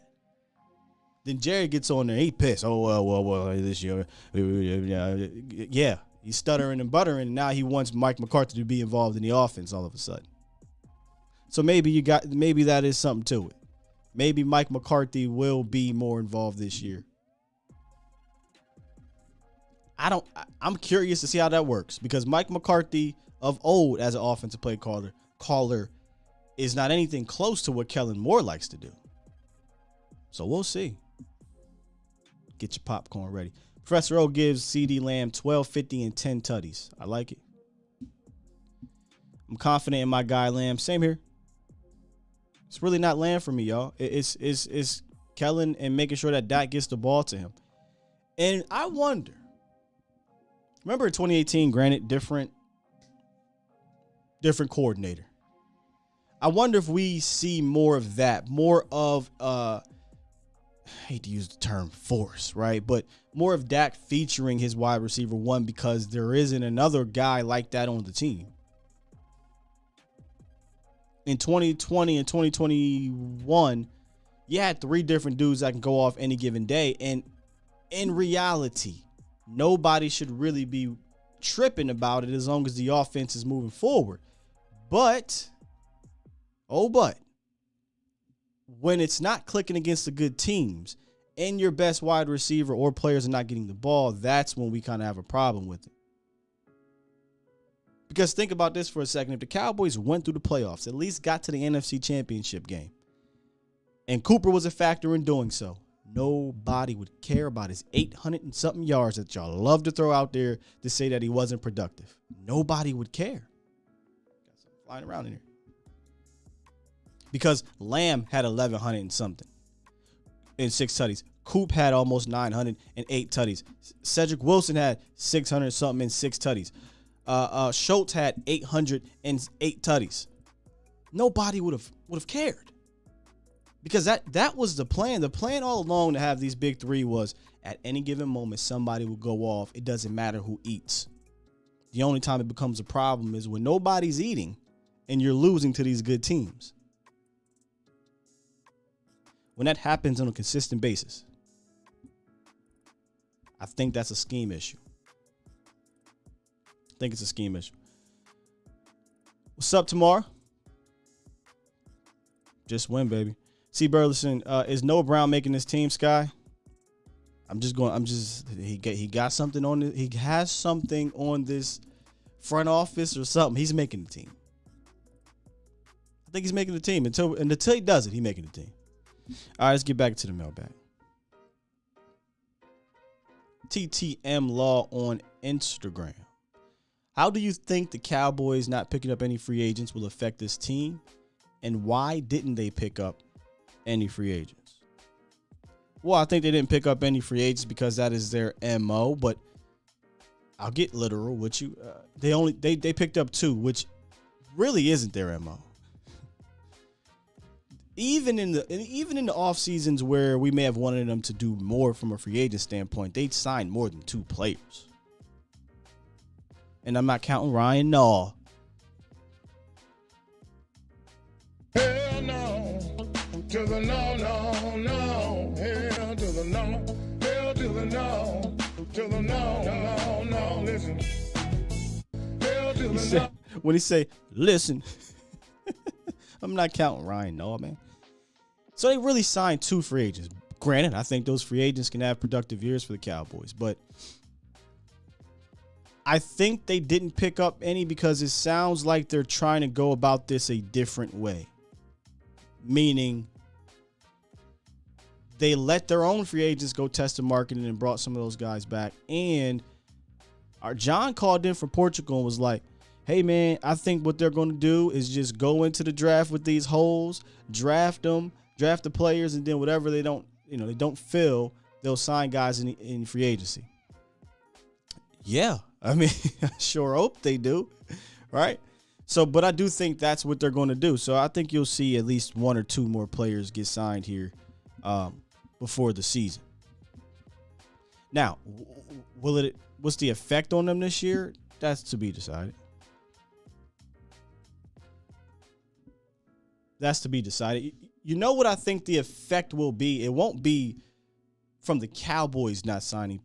Then Jerry gets on there. He pissed. Oh, well, this year. Yeah, he's stuttering and buttering. And now he wants Mike McCarthy to be involved in the offense all of a sudden. So maybe that is something to it. Maybe Mike McCarthy will be more involved this year. I'm curious to see how that works because Mike McCarthy of old as an offensive play caller is not anything close to what Kellen Moore likes to do. So we'll see. Get your popcorn ready. Professor O gives CD Lamb 12, 50, and 10 tutties. I like it. I'm confident in my guy Lamb. Same here. It's really not Lamb for me, y'all. It's Kellen and making sure that Dak gets the ball to him. And I wonder. Remember in 2018, granted, different coordinator. I wonder if we see more of that, more of I hate to use the term force, right? But more of Dak featuring his wide receiver one because there isn't another guy like that on the team. In 2020 and 2021, you had 3 different dudes that can go off any given day. And in reality, nobody should really be tripping about it as long as the offense is moving forward. But when it's not clicking against the good teams and your best wide receiver or players are not getting the ball, that's when we kind of have a problem with it. Because think about this for a second. If the Cowboys went through the playoffs, at least got to the NFC Championship game, and Cooper was a factor in doing so, nobody would care about his 800 and something yards that y'all love to throw out there to say that he wasn't productive. Nobody would care. Got something flying around in here. Because Lamb had 1,100 and something in 6 tutties. Coop had almost 900 and 8 tutties. Cedric Wilson had 600 something and 6 tutties. Schultz had 808 tutties. Nobody would have cared. Because that was the plan. The plan all along to have these big 3 was at any given moment, somebody will go off. It doesn't matter who eats. The only time it becomes a problem is when nobody's eating and you're losing to these good teams. When that happens on a consistent basis, I think that's a scheme issue. I think it's a scheme issue. What's up tomorrow? Just win, baby. C. Burleson, is Noah Brown making this team, Sky? He got something on it. He has something on this front office or something. He's making the team. I think he's making the team. Until he does it, he's making the team. All right, let's get back to the mailbag. TTM Law on Instagram. How do you think the Cowboys not picking up any free agents will affect this team? And why didn't they pick up any free agents? Well, I think they didn't pick up any free agents because that is their MO, but I'll get literal with you. They picked up 2, which really isn't their MO. Even in the off seasons where we may have wanted them to do more from a free agent standpoint, they'd signed more than 2 players. And I'm not counting Ryan Nall. Hell no, to the no, no, no. Hell to the no, hell to the no, to the no, no, no. Listen. Hell to the no. When he say, listen, I'm not counting Ryan Nall, man. So they really signed 2 free agents. Granted, I think those free agents can have productive years for the Cowboys, but I think they didn't pick up any because it sounds like they're trying to go about this a different way. Meaning they let their own free agents go test the market and brought some of those guys back. And our John called in from Portugal and was like, hey, man, I think what they're going to do is just go into the draft with these holes, draft them, draft the players, and then whatever they don't fill, they'll sign guys in free agency. Yeah, I mean, I sure hope they do, right? So, but I do think that's what they're going to do. So I think you'll see at least one or two more players get signed here before the season. Now, what's the effect on them this year? That's to be decided. That's to be decided. You know what I think the effect will be? It won't be from the Cowboys not signing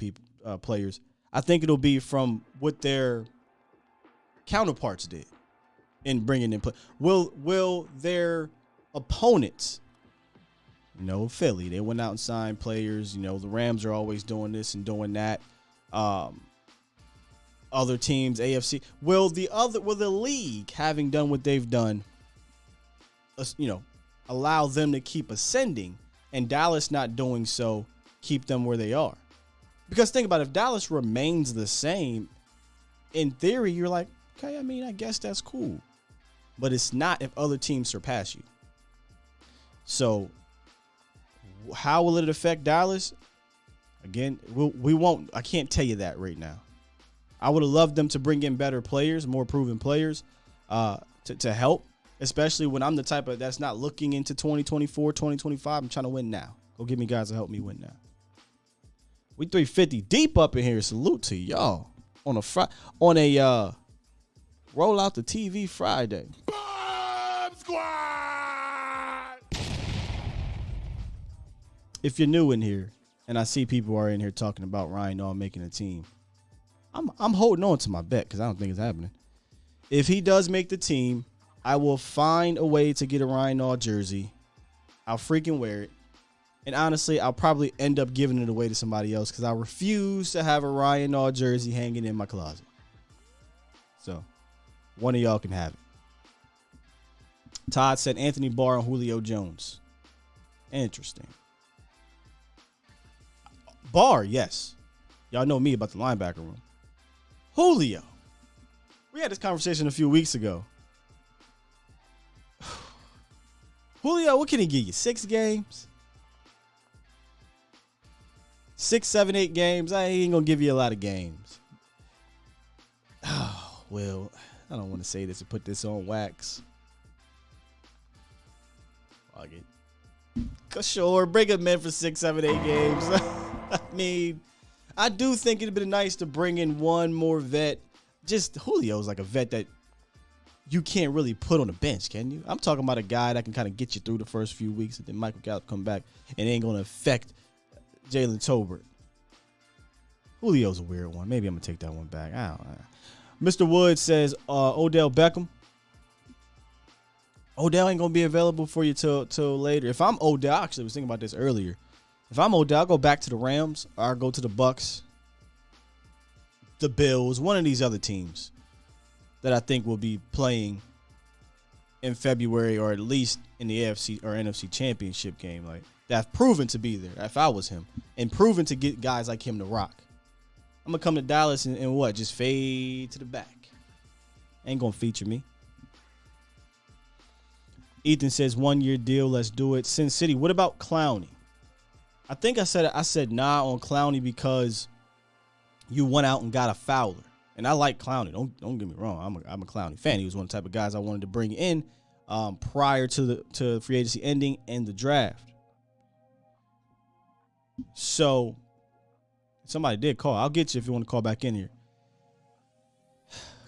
players. I think it'll be from what their counterparts did in bringing in play. Will their opponents, Philly, they went out and signed players. The Rams are always doing this and doing that. Other teams, AFC, will the league, having done what they've done, allow them to keep ascending, and Dallas not doing so keep them where they are? Because think about it, if Dallas remains the same, in theory, you're like, okay, I mean, I guess that's cool. But it's not if other teams surpass you. So how will it affect Dallas? Again, we won't. I can't tell you that right now. I would have loved them to bring in better players, more proven players to help, especially when I'm the type of that's not looking into 2024, 2025. I'm trying to win now. Go get me guys to help me win now. We 350 deep up in here. Salute to y'all on a roll out the TV Friday. Bomb Squad! If you're new in here, and I see people are in here talking about Ryan Nall making a team, I'm holding on to my bet because I don't think it's happening. If he does make the team, I will find a way to get a Ryan Nall jersey. I'll freaking wear it. And honestly, I'll probably end up giving it away to somebody else because I refuse to have a Ryan Nall jersey hanging in my closet. So, one of y'all can have it. Todd said Anthony Barr and Julio Jones. Interesting. Barr, yes. Y'all know me about the linebacker room. Julio. We had this conversation a few weeks ago. Julio, what can he give you? 6 games? 6, 7, 8 games. I ain't going to give you a lot of games. Oh, well, I don't want to say this and put this on wax. Fuck it. Sure, bring him in for 6, 7, 8 games. I mean, I do think it'd be nice to bring in one more vet. Just Julio's like a vet that you can't really put on the bench, can you? I'm talking about a guy that can kind of get you through the first few weeks, and then Michael Gallup come back and it ain't going to affect Jalen Tolbert. Julio's a weird one. Maybe I'm going to take that one back. I don't know. Mr. Wood says Odell Beckham. Odell ain't going to be available for you till later. If I'm Odell, I actually was thinking about this earlier. If I'm Odell, I'll go back to the Rams or I'll go to the Bucks, the Bills, one of these other teams that I think will be playing in February or at least in the AFC or NFC championship game. Like, that's proven to be there if I was him and proven to get guys like him to rock. I'm going to come to Dallas and what? Just fade to the back. Ain't going to feature me. Ethan says 1-year deal. Let's do it. Sin City. What about Clowney? I think I said nah on Clowney because you went out and got a Fowler. And I like Clowney. Don't get me wrong. I'm a Clowney fan. He was one of the type of guys I wanted to bring in prior to free agency ending and the draft. So somebody did call. I'll get you if you want to call back in here.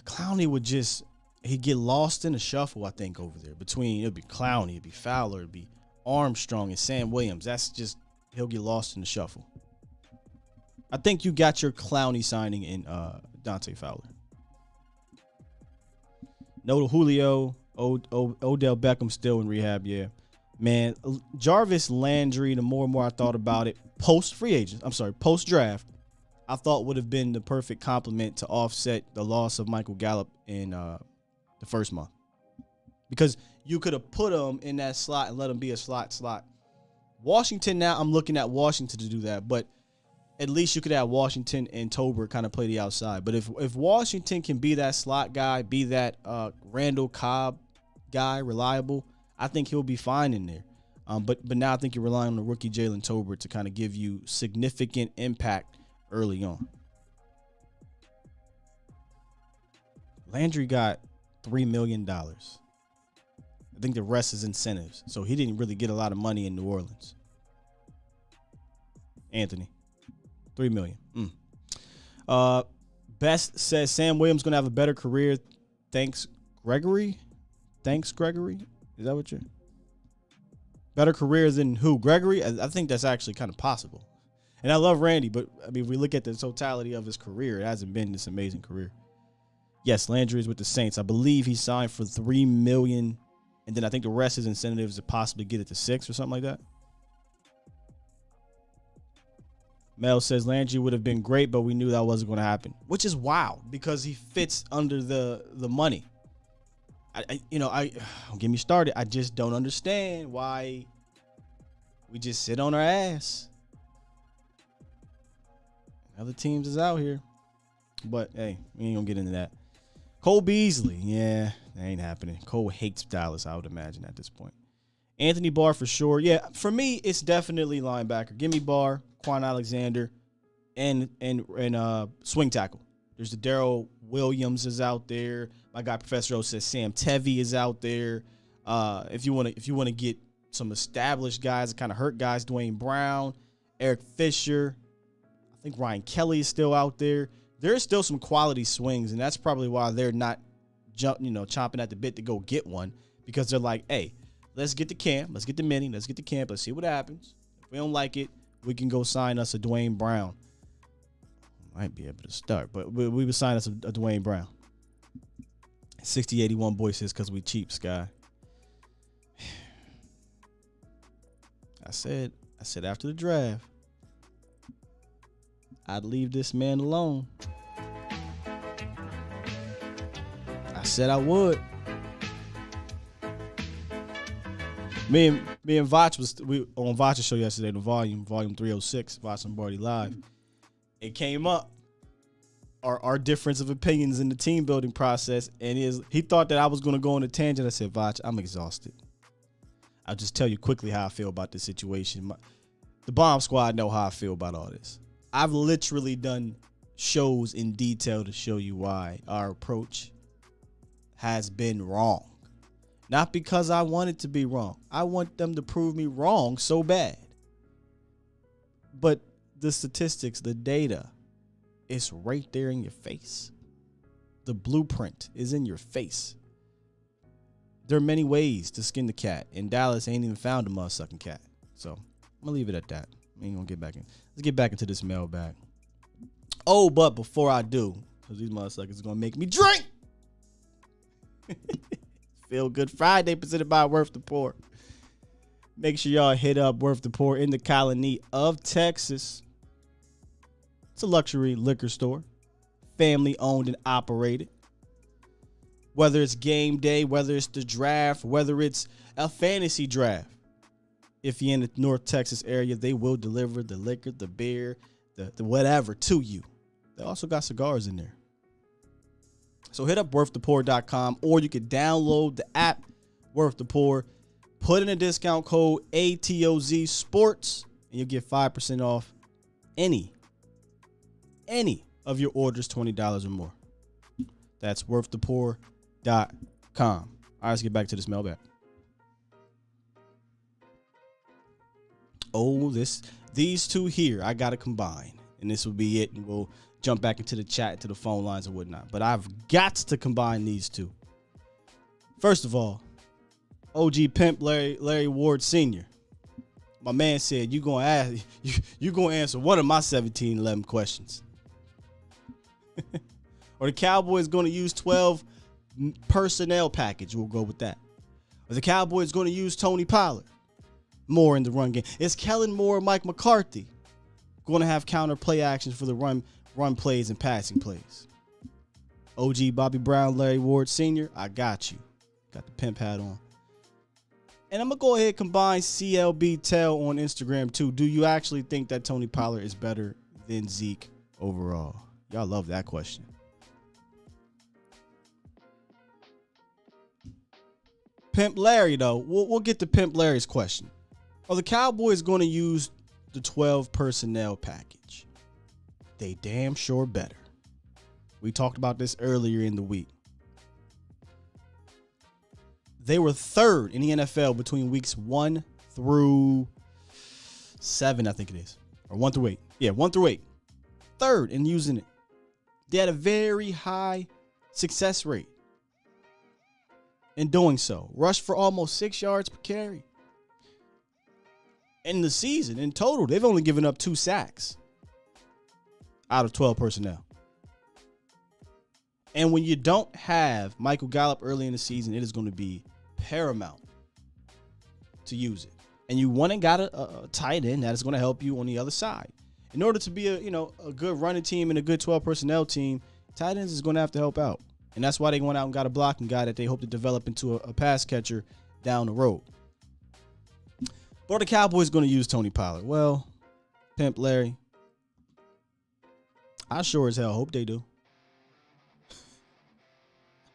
Clowney would he'd get lost in the shuffle, I think, over there. It'd be Clowney, it'd be Fowler, it'd be Armstrong and Sam Williams. He'll get lost in the shuffle. I think you got your Clowney signing in Dante Fowler. No to Julio. Odell Beckham still in rehab, yeah. Man, Jarvis Landry, the more and more I thought about it, post-draft, I thought would have been the perfect complement to offset the loss of Michael Gallup in the first month. Because you could have put him in that slot and let him be a slot. Washington now, I'm looking at Washington to do that, but at least you could have Washington and Tolbert kind of play the outside. But if Washington can be that slot guy, be that Randall Cobb guy, reliable, I think he'll be fine in there. But now I think you're relying on the rookie Jalen Tolbert to kind of give you significant impact early on. Landry got $3 million. I think the rest is incentives. So he didn't really get a lot of money in New Orleans. Anthony, $3 million. Best says Sam Williams going to have a better career. Thanks, Gregory. Is that what you're? Better career than who? Gregory? I think that's actually kind of possible. And I love Randy, but I mean, if we look at the totality of his career, it hasn't been this amazing career. Yes, Landry is with the Saints. I believe he signed for $3 million, and then I think the rest is incentives to possibly get it to $6 million or something like that. Mel says Landry would have been great, but we knew that wasn't going to happen, which is wild because he fits under the money. Don't get me started. I just don't understand why we just sit on our ass. Other teams is out here, but hey, we ain't gonna get into that. Cole Beasley, yeah, that ain't happening. Cole hates Dallas, I would imagine at this point. Anthony Barr for sure. Yeah, for me, it's definitely linebacker. Give me Barr, Quan Alexander, and swing tackle. There's the Darrell Williams is out there. My guy Professor O says Sam Tevy is out there. If you want to get some established guys, kind of hurt guys, Dwayne Brown, Eric Fisher. I think Ryan Kelly is still out there. There's still some quality swings, and that's probably why they're not chomping at the bit to go get one, because they're like, hey, let's get the camp, let's get the mini, let's get the camp, let's see what happens. If we don't like it, we can go sign us a Dwayne Brown. Might be able to start, but we would sign us a Dwayne Brown. 6081 boy says because we cheap, Sky. I said after the draft, I'd leave this man alone. I said I would. Me and Vach we on Vach's show yesterday, the volume 306, Vach and Barty Live. It came up our difference of opinions in the team building process, and he thought that I was going to go on a tangent. I said, Vach, I'm exhausted. I'll just tell you quickly how I feel about this situation. The Bomb Squad know how I feel about all this. I've literally done shows in detail to show you why our approach has been wrong. Not because I want it to be wrong. I want them to prove me wrong so bad. But the statistics, the data, it's right there in your face. The blueprint is in your face. There are many ways to skin the cat, and Dallas ain't even found a motherfucking cat. So I'm gonna leave it at that. We ain't gonna get back in. Let's get back into this mailbag. Oh, but before I do, because these motherfuckers are gonna make me drink. Feel Good Friday presented by Worth the Poor. Make sure y'all hit up Worth the Poor in the colony of Texas. It's a luxury liquor store, family owned and operated. Whether it's game day, whether it's the draft, whether it's a fantasy draft. If you're in the North Texas area, they will deliver the liquor, the beer, the whatever to you. They also got cigars in there. So hit up worththepoor.com, or you can download the app Worth the Poor, put in a discount code ATOZ Sports, and you'll get 5% off any of your orders $20 or more. That's worththepoor.com. All right, let's get back to this mailbag. Oh, these two here, I got to combine, and this will be it, and we'll jump back into the chat, to the phone lines and whatnot. But I've got to combine these two. First of all, OG Pimp Larry Ward Sr. My man said, you're going to answer one of my 1711 questions. Or the Cowboys going to use 12 personnel package? We'll go with that. Or the Cowboys going to use Tony Pollard more in the run game? Is Kellen Moore, Mike McCarthy going to have counter play actions for the run plays and passing plays? OG Bobby Brown, Larry Ward Sr., I got you. Got the pimp hat on. And I'm going to go ahead and combine CLB Tell on Instagram too. Do you actually think that Tony Pollard is better than Zeke overall? Y'all love that question. Pimp Larry, though. We'll get to Pimp Larry's question. Are the Cowboys going to use the 12 personnel package? They damn sure better. We talked about this earlier in the week. They were third in the NFL between weeks 1 through 7, I think it is. Or 1 through 8. Yeah, 1 through 8. Third in using it. They had a very high success rate in doing so. Rushed for almost 6 yards per carry. In the season, in total, they've only given up 2 sacks out of 12 personnel. And when you don't have Michael Gallup early in the season, it is going to be paramount to use it. And you went and got a tight end that is going to help you on the other side. In order to be a good running team and a good 12 personnel team, tight ends is going to have to help out. And that's why they went out and got a blocking guy that they hope to develop into a pass catcher down the road. But are the Cowboys going to use Tony Pollard? Well, Pimp Larry, I sure as hell hope they do.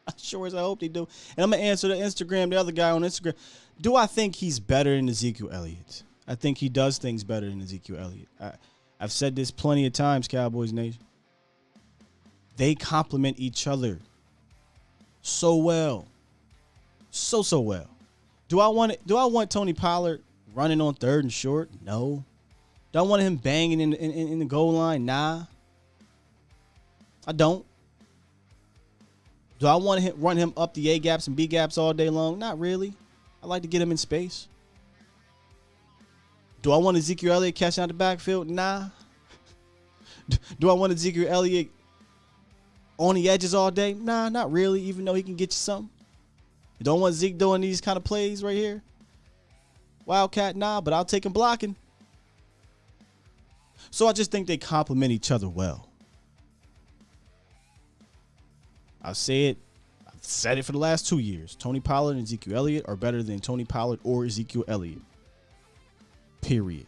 I sure as hell hope they do. And I'm going to answer the other guy on Instagram. Do I think he's better than Ezekiel Elliott? I think he does things better than Ezekiel Elliott. I've said this plenty of times, Cowboys Nation. They complement each other so well. So well. Do I want Tony Pollard running on 3rd and short? No. Do I want him banging in the goal line? Nah. I don't. Do I want to run him up the A gaps and B gaps all day long? Not really. I like to get him in space. Do I want Ezekiel Elliott catching out the backfield? Nah. Do I want Ezekiel Elliott on the edges all day? Nah, not really, even though he can get you something. You don't want Zeke doing these kind of plays right here? Wildcat, nah, but I'll take him blocking. So I just think they complement each other well. I'll say it. I've said it for the last 2 years. Tony Pollard and Ezekiel Elliott are better than Tony Pollard or Ezekiel Elliott. Period.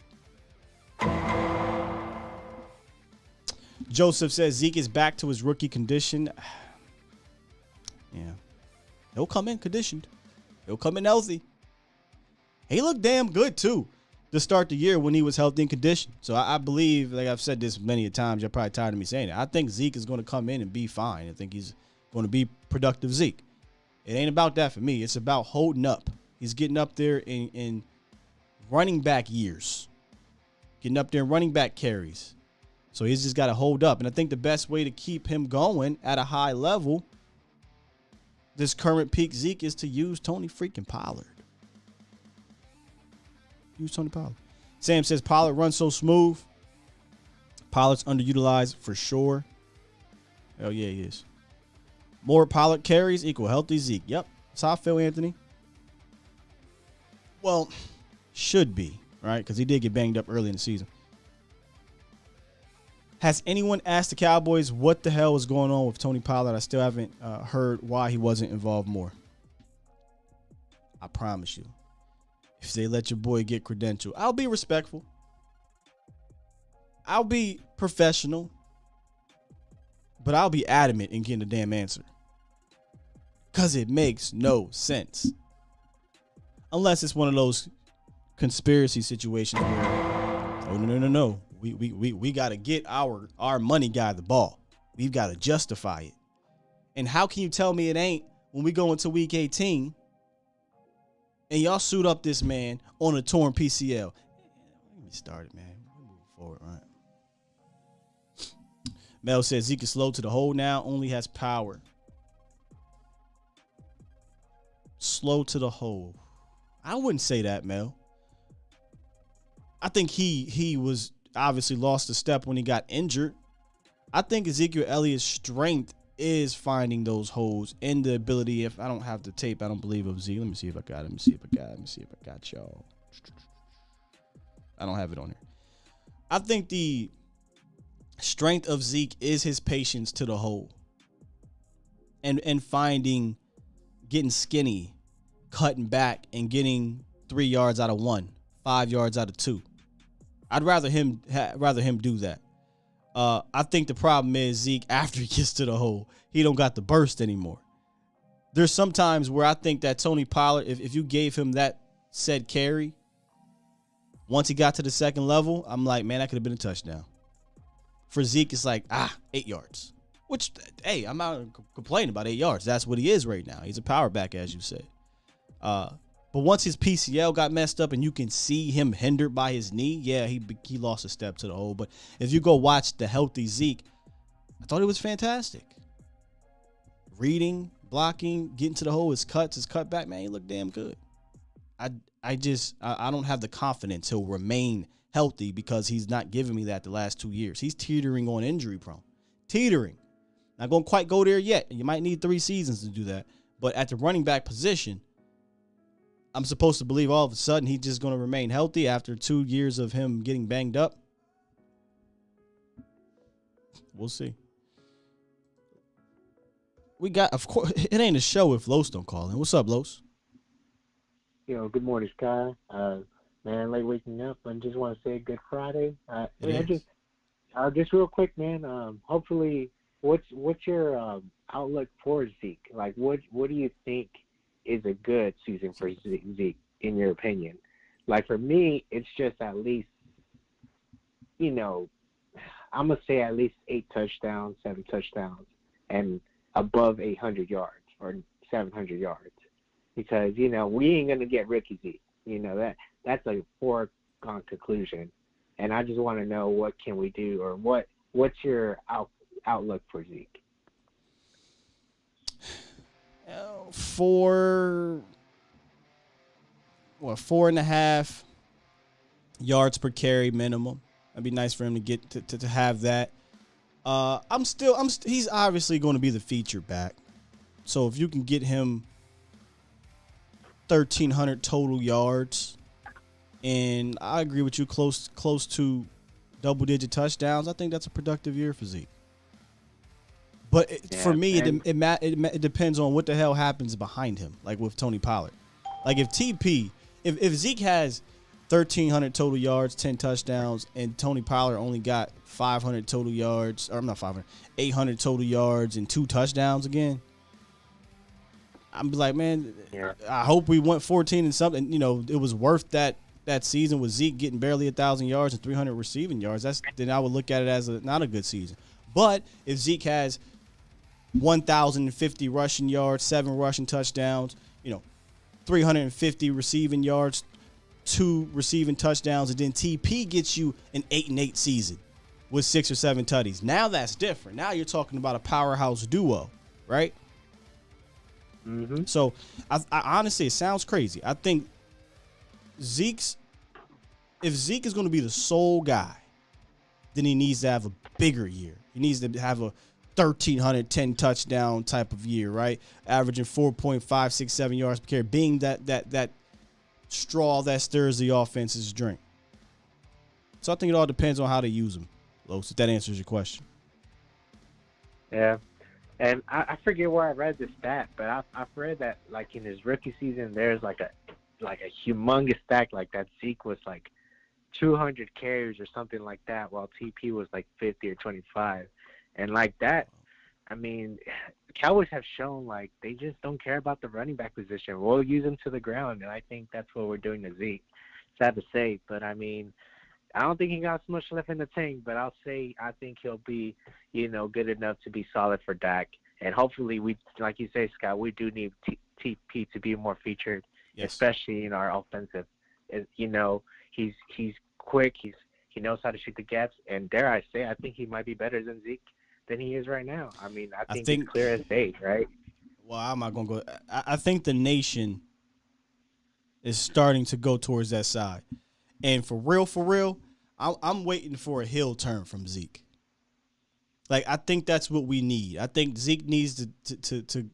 Joseph says Zeke is back to his rookie condition. Yeah. He'll come in conditioned. He'll come in healthy. He looked damn good, too, to start the year when he was healthy and conditioned. So I believe, like I've said this many times, you're probably tired of me saying it. I think Zeke is going to come in and be fine. I think he's going to be productive Zeke. It ain't about that for me. It's about holding up. He's getting up there in running back years. Getting up there in running back carries. So he's just got to hold up. And I think the best way to keep him going at a high level, this current peak Zeke, is to use Tony freaking Pollard. Use Tony Pollard. Sam says Pollard runs so smooth. Pollard's underutilized for sure. Hell yeah, he is. More Pollard carries equal healthy Zeke. Yep. That's how I feel, Anthony. Well, should be, right? Because he did get banged up early in the season. Has anyone asked the Cowboys what the hell is going on with Tony Pollard? I still haven't heard why he wasn't involved more. I promise you. If they let your boy get credentialed, I'll be respectful. I'll be professional. But I'll be adamant in getting the damn answer. Because it makes no sense. Unless it's one of those conspiracy situations where, oh, no. We got to get our money guy the ball. We've got to justify it. And how can you tell me it ain't when we go into week 18 and y'all suit up this man on a torn PCL? Let me start it, man. We're moving forward, right? Mel says Zeke is slow to the hole now, only has power. Slow to the hole. I wouldn't say that, Mel. I think he was obviously lost a step when he got injured. I think Ezekiel Elliott's strength is finding those holes and the ability. If I don't have the tape, I don't believe of Zeke. Let me see if I got it. Let me see if I got y'all. I don't have it on here. I think the strength of Zeke is his patience to the hole. And getting skinny, cutting back, and getting 3 yards out of 1, 5 yards out of 2. I'd rather him do that. I think the problem is Zeke, after he gets to the hole, he don't got the burst anymore. There's some times where I think that Tony Pollard, if you gave him that said carry, once he got to the second level, I'm like, man, that could have been a touchdown. For Zeke, it's like, 8 yards. Which, hey, I'm not complaining about 8 yards. That's what he is right now. He's a power back, as you said. But once his PCL got messed up and you can see him hindered by his knee, yeah, he lost a step to the hole. But if you go watch the healthy Zeke, I thought it was fantastic. Reading, blocking, getting to the hole, his cuts, his cutback, man, he looked damn good. I don't have the confidence he'll remain healthy because he's not giving me that the last 2 years. He's teetering on injury prone. Teetering. Not going to quite go there yet. You might need 3 seasons to do that. But at the running back position, I'm supposed to believe all of a sudden he's just going to remain healthy after 2 years of him getting banged up. We'll see. We got, of course, it ain't a show if Los don't call in. What's up, Los? Good morning, Sky. Man, late waking up. I just want to say good Friday. Just real quick, man. Hopefully, what's your outlook for Zeke? Like, what do you think is a good season for Zeke, in your opinion? Like, for me, it's just at least, I'm gonna say at least 8 touchdowns, 7 touchdowns, and above 800 yards or 700 yards. Because, we ain't going to get rookie Zeke. That's a foregone conclusion. And I just want to know what can we do, or what's your outlook for Zeke? 4.5 yards per carry minimum. That'd be nice for him to get to have that. He's obviously going to be the feature back. So if you can get him 1,300 total yards, and I agree with you, close to double-digit touchdowns, I think that's a productive year for Zeke. But for me, it depends on what the hell happens behind him, like with Tony Pollard. Like if Zeke has 1,300 total yards, 10 touchdowns, and Tony Pollard only got 500 total yards, or not 500, 800 total yards and 2 touchdowns again, I'm like, man, I hope we went 14 and something. It was worth that season with Zeke getting barely 1,000 yards and 300 receiving yards. Then I would look at it as not a good season. But if Zeke has 1,050 rushing yards, 7 rushing touchdowns, 350 receiving yards, 2 receiving touchdowns, and then TP gets you an 8-8 season with 6 or 7 tutties. Now that's different. Now you're talking about a powerhouse duo, right? Mm-hmm. So, I honestly, it sounds crazy. I think if Zeke is going to be the sole guy, then he needs to have a bigger year. He needs to have a 1,310 touchdown type of year, right? Averaging 4.567 yards per carry, being that straw that stirs the offense's drink. So I think it all depends on how they use him, Los, if that answers your question. Yeah. And I forget where I read this stat, but I've read that, like, in his rookie season, there's like a humongous stat like that. Zeke was like 200 carries or something like that, while TP was like 50 or 25. And like that, I mean, the Cowboys have shown like they just don't care about the running back position. We'll use him to the ground, and I think that's what we're doing to Zeke. Sad to say, but I mean, I don't think he got so much left in the tank, but I'll say I think he'll be, good enough to be solid for Dak. And hopefully, we, like you say, Scott, we do need TP to be more featured, especially in our offensive. He's quick. He knows how to shoot the gaps, and dare I say, I think he might be better than Zeke than he is right now. I mean, I think it's clear as day, right? Well, I'm not gonna go. I think the nation is starting to go towards that side. And for real, I'm waiting for a heel turn from Zeke. Like, I think that's what we need. I think Zeke needs to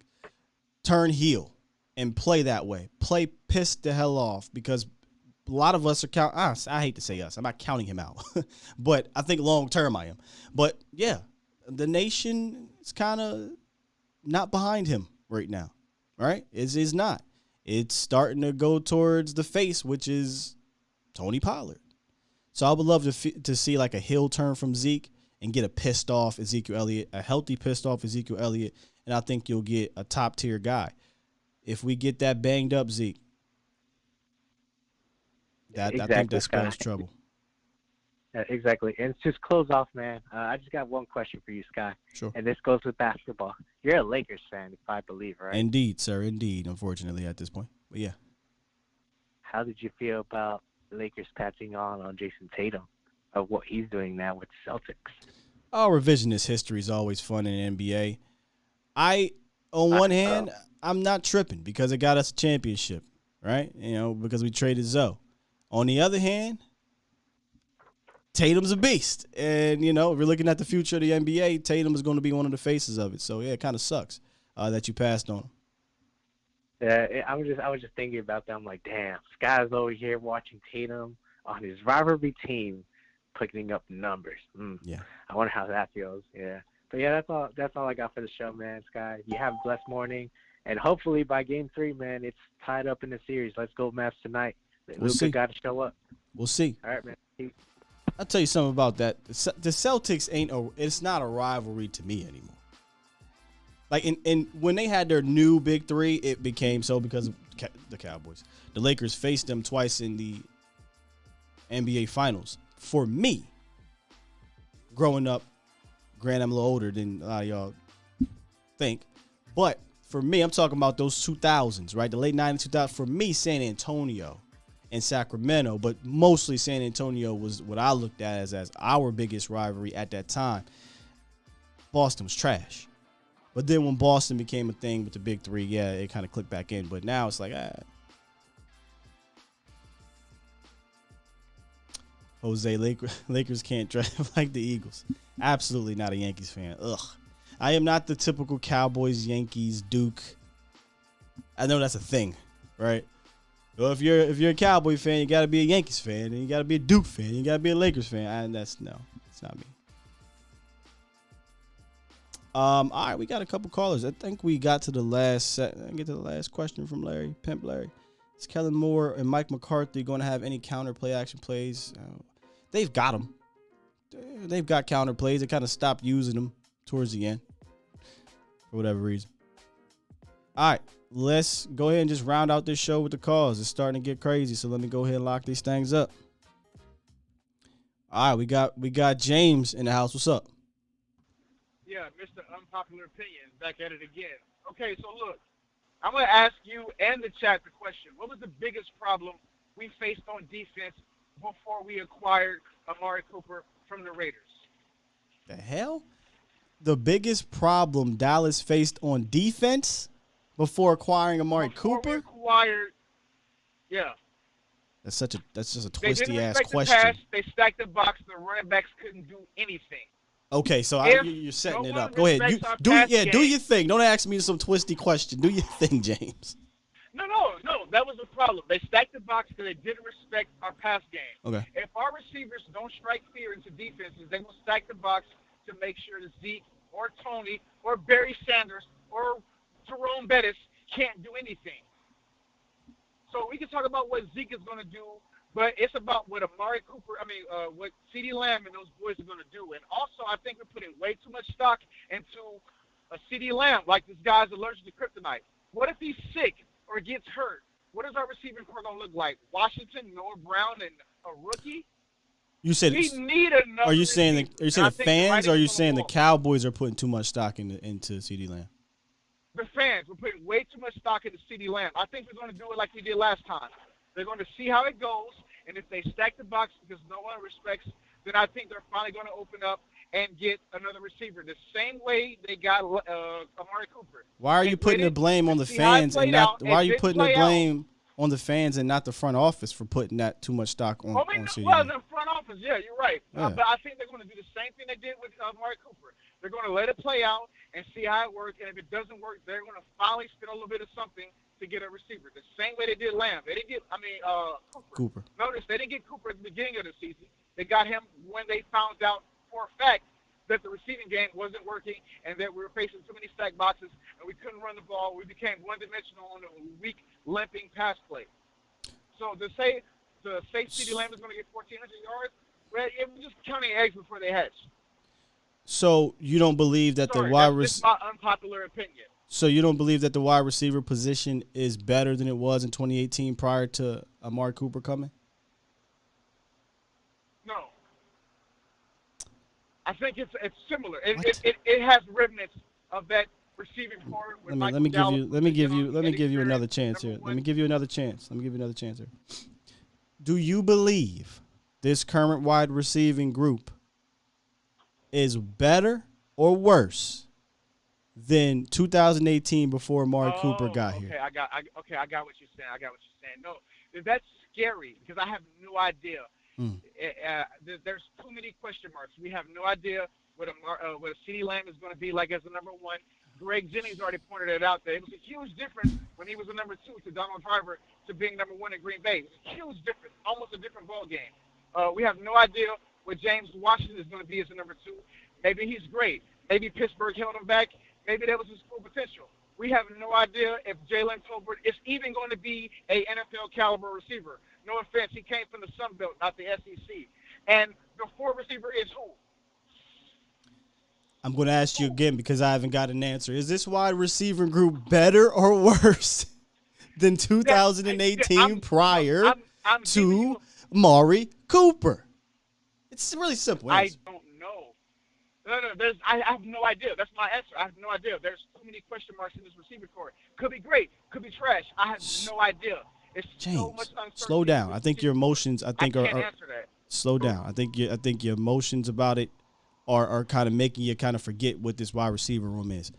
turn heel and play that way. Play pissed the hell off, because a lot of us are I hate to say us. I'm not counting him out. But I think long term I am. But, yeah, the nation is kind of not behind him right now, right? It's not. it's starting to go towards the face, which is Tony Pollard. So I would love to see like a heel turn from Zeke and get a pissed off Ezekiel Elliott, a healthy pissed off Ezekiel Elliott, and I think you'll get a top tier guy. If we get that banged up Zeke, I think that spells trouble. Exactly. And just close off, man. I just got one question for you, Sky. Sure. And this goes with basketball. You're a Lakers fan, if I believe, right? Indeed, sir. Indeed. Unfortunately, at this point, but yeah. How did you feel about the Lakers patching on Jason Tatum of what he's doing now with the Celtics? Oh, revisionist history is always fun in the NBA. On one hand, I'm not tripping because it got us a championship, right? Because we traded Zoe. On the other hand, Tatum's a beast. And, if you're looking at the future of the NBA, Tatum is going to be one of the faces of it. So, yeah, it kind of sucks that you passed on him. Yeah, I was just thinking about that. I'm like, damn, Sky's over here watching Tatum on his rivalry team picking up numbers. Yeah. I wonder how that feels. Yeah. But, yeah, that's all I got for the show, man. Sky, you have a blessed morning. And hopefully by Game 3, man, it's tied up in the series. Let's go Mavs tonight. We'll see. Got to show up. We'll see. All right, man. Peace. I'll tell you something about that. The Celtics it's not a rivalry to me anymore. Like, and when they had their new big three, it became so because of the Cowboys. The Lakers faced them twice in the NBA Finals. For me, growing up, granted I'm a little older than a lot of y'all think, but for me, I'm talking about those 2000s, right? The late 90s, 2000s. For me, San Antonio and Sacramento, but mostly San Antonio was what I looked at as our biggest rivalry at that time. Boston was trash. But then when Boston became a thing with the big three, yeah, it kind of clicked back in. But now it's like, Jose, Lakers can't draft like the Eagles. Absolutely not a Yankees fan. Ugh. I am not the typical Cowboys, Yankees, Duke. I know that's a thing, right? Well, if you're a Cowboy fan, you got to be a Yankees fan, and you got to be a Duke fan, you got to be a Lakers fan. And it's not me. All right, we got a couple callers. I think we got to the last set. Get to the last question from Larry, Pimp Larry. Is Kellen Moore and Mike McCarthy going to have any counter play action plays? They've got them. They've got counter plays. They kind of stopped using them towards the end for whatever reason. All right, let's go ahead and just round out this show with the calls. It's starting to get crazy, so let me go ahead and lock these things up. All right, we got James in the house. What's up? Yeah, Mr. Unpopular Opinion, back at it again. Okay, so look, I'm going to ask you and the chat the question. What was the biggest problem we faced on defense before we acquired Amari Cooper from the Raiders? The hell? The biggest problem Dallas faced on defense before acquiring Amari Cooper? Yeah. That's just a twisty ass The question. pass, they stacked the box. The running backs couldn't do anything. Okay, so you're setting it up. Go ahead. Do your thing. Don't ask me some twisty question. Do your thing, James. No. That was the problem. They stacked the box because they didn't respect our pass game. Okay. If our receivers don't strike fear into defenses, they will stack the box to make sure that Zeke or Tony or Barry Sanders or Jerome Bettis can't do anything. So we can talk about what Zeke is going to do, but it's about what Amari Cooper, what CeeDee Lamb and those boys are going to do. And also, I think we're putting way too much stock into a CeeDee Lamb, like this guy's allergic to kryptonite. What if he's sick or gets hurt? What is our receiving core going to look like? Washington, Noah Brown, and a rookie? You said we need another. Are you saying the fans, or are you saying the wall. Cowboys are putting too much stock into CeeDee Lamb? The fans, we're putting way too much stock into CeeDee Lamb. I think we're going to do it like we did last time. They're going to see how it goes, and if they stack the box because no one respects, then I think they're finally going to open up and get another receiver the same way they got Amari Cooper. Why are you putting the blame on the fans and not? Why are you putting the blame on the fans and not the front office for putting that too much stock on CeeDee? Well, the front office, yeah, you're right. Yeah. But I think they're going to do the same thing they did with Amari Cooper. They're going to let it play out and see how it works. And if it doesn't work, they're going to finally spend a little bit of something to get a receiver. The same way they did Lamb. They didn't get, Cooper. Notice they didn't get Cooper at the beginning of the season. They got him when they found out for a fact that the receiving game wasn't working and that we were facing too many stack boxes and we couldn't run the ball. We became one-dimensional on the weak limping pass play. So to say CeeDee Lamb is going to get 1,400 yards, well, we're just counting eggs before they hatch. So you don't believe that Sorry, the wide that's my unpopular opinion. So you don't believe that the wide receiver position is better than it was in 2018 prior to Amari Cooper coming? No. I think it's similar. It has remnants of that receiving core. Let me give you another chance here. Let me give you another chance here. Do you believe this current wide receiving group is better or worse than 2018 before Amari Cooper got here? I got what you're saying. No, that's scary because I have no idea. There's too many question marks. We have no idea what a CeeDee Lamb is going to be like as the number one. Greg Jennings already pointed it out there. It was a huge difference when he was the number two to Donald Driver to being number one in Green Bay. It was a huge difference, almost a different ball game. We have no idea what James Washington is going to be as the number two. Maybe he's great. Maybe Pittsburgh held him back. Maybe that was his full potential. We have no idea if Jalen Tolbert is even going to be a NFL caliber receiver. No offense, he came from the Sun Belt, not the SEC. And the fourth receiver is who? I'm going to ask you again because I haven't got an answer. Is this wide receiver group better or worse than 2018 prior to Amari Cooper? It's really simple. Answer. I don't know. No, I have no idea. That's my answer. I have no idea. There's too many question marks in this receiver core. Could be great. Could be trash. I have no idea. It's James, so much uncertainty. slow down. I think your emotions. I can't answer that. Slow down. I think your emotions about it are kind of making you kind of forget what this wide receiver room is.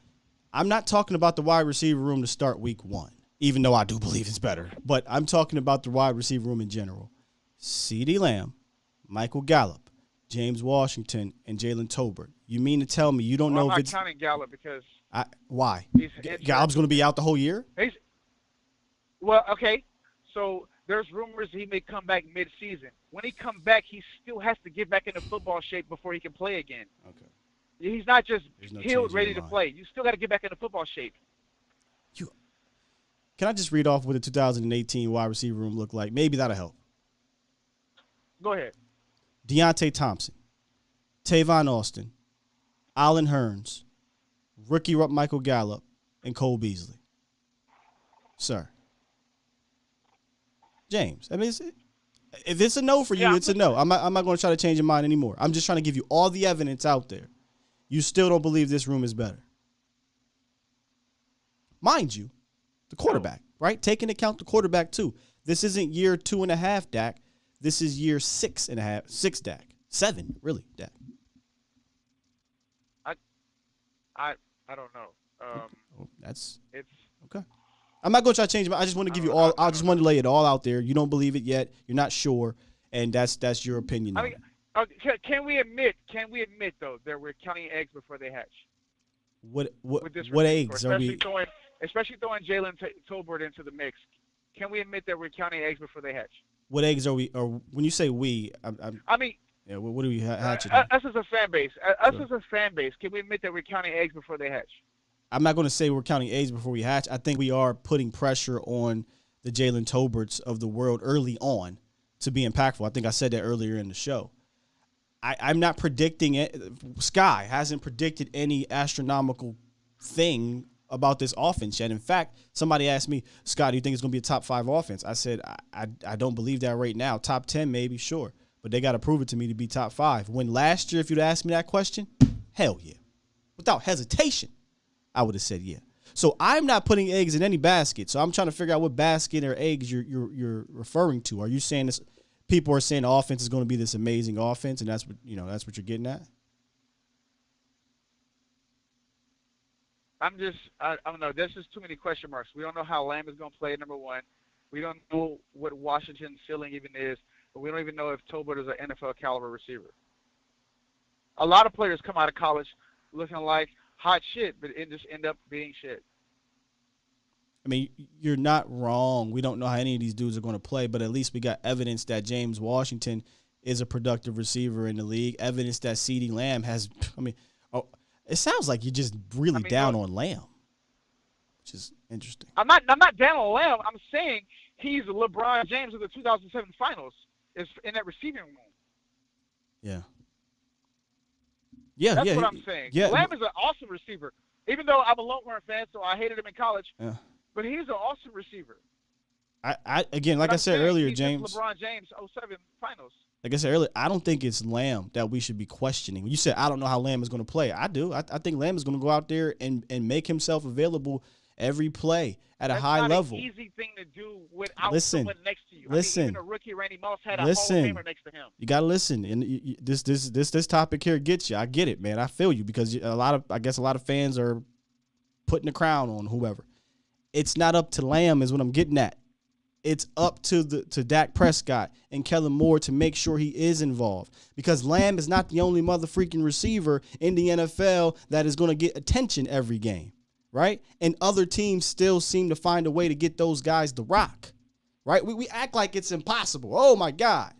I'm not talking about the wide receiver room to start week one, even though I do believe it's better. But I'm talking about the wide receiver room in general. CeeDee Lamb, Michael Gallup, James Washington, and Jalen Tolbert. You mean to tell me you don't know if it's – I'm not counting Gallup because – why? Gallup's going to be out the whole year? Well, okay. So there's rumors he may come back mid-season. When he comes back, he still has to get back into football shape before he can play again. Okay. He's not just healed, ready to play. You still got to get back into football shape. Can I just read off what the 2018 wide receiver room looked like? Maybe that'll help. Go ahead. Deontay Thompson, Tavon Austin, Allen Hurns, rookie Michael Gallup, and Cole Beasley. Sir. James, I mean, if it's a no for you, it's a no. I'm not going to try to change your mind anymore. I'm just trying to give you all the evidence out there. You still don't believe this room is better. Mind you, the quarterback, right? Take into account the quarterback, too. This isn't year 2.5, Dak. This is year 6.5, Dak. 7, really, Dak. I don't know. It's okay. I'm not going to try to change it. I just want to give you all. I just want to lay it all out there. You don't believe it yet. You're not sure, and that's your opinion. I mean, can we admit though that we're counting eggs before they hatch? What eggs are we? Especially throwing Jalen Tolbert into the mix. Can we admit that we're counting eggs before they hatch? What eggs are we? Or when you say we, I mean. Yeah, what do we hatch? Us as a fan base. Us as a fan base. Can we admit that we're counting eggs before they hatch? I'm not going to say we're counting eggs before we hatch. I think we are putting pressure on the Jalen Tolberts of the world early on to be impactful. I think I said that earlier in the show. I'm not predicting it. Sky hasn't predicted any astronomical thing about this offense yet. In fact, somebody asked me, Scott, do you think it's going to be a top 5 offense? I said, I don't believe that right now. Top 10, maybe, sure. But they got to prove it to me to be top 5. When last year, if you'd asked me that question, hell yeah. Without hesitation, I would have said yeah. So I'm not putting eggs in any basket. So I'm trying to figure out what basket or eggs you're referring to. Are you saying this? People are saying the offense is going to be this amazing offense, and that's what you're getting at? I don't know. There's just too many question marks. We don't know how Lamb is going to play at number 1. We don't know what Washington's ceiling even is, but we don't even know if Tolbert is an NFL caliber receiver. A lot of players come out of college looking like hot shit, but it just end up being shit. I mean, you're not wrong. We don't know how any of these dudes are going to play, but at least we got evidence that James Washington is a productive receiver in the league. Evidence that CeeDee Lamb has. I mean, it sounds like you're just really down on Lamb. which is interesting. I'm not down on Lamb. I'm saying he's LeBron James of the 2007 Finals. Is in that receiving room. Yeah. That's what I'm saying. Yeah. Lamb is an awesome receiver. Even though I'm a Longhorn fan, so I hated him in college. Yeah. But he's an awesome receiver. Again, like I said earlier, James. LeBron James 07 Finals. Like I said earlier, I don't think it's Lamb that we should be questioning. When you said I don't know how Lamb is going to play, I do. I think Lamb is going to go out there and make himself available every play at a high level. That's not an easy thing to do without someone next to you. Even a rookie, Randy Moss, had a Hall of Famer next to him. You got to listen. And this topic here gets you. I get it, man. I feel you because I guess a lot of fans are putting the crown on whoever. It's not up to Lamb is what I'm getting at. It's up to Dak Prescott and Kellen Moore to make sure he is involved because Lamb is not the only motherfreaking receiver in the NFL that is going to get attention every game, right? And other teams still seem to find a way to get those guys the rock, right? We act like it's impossible. Oh, my God.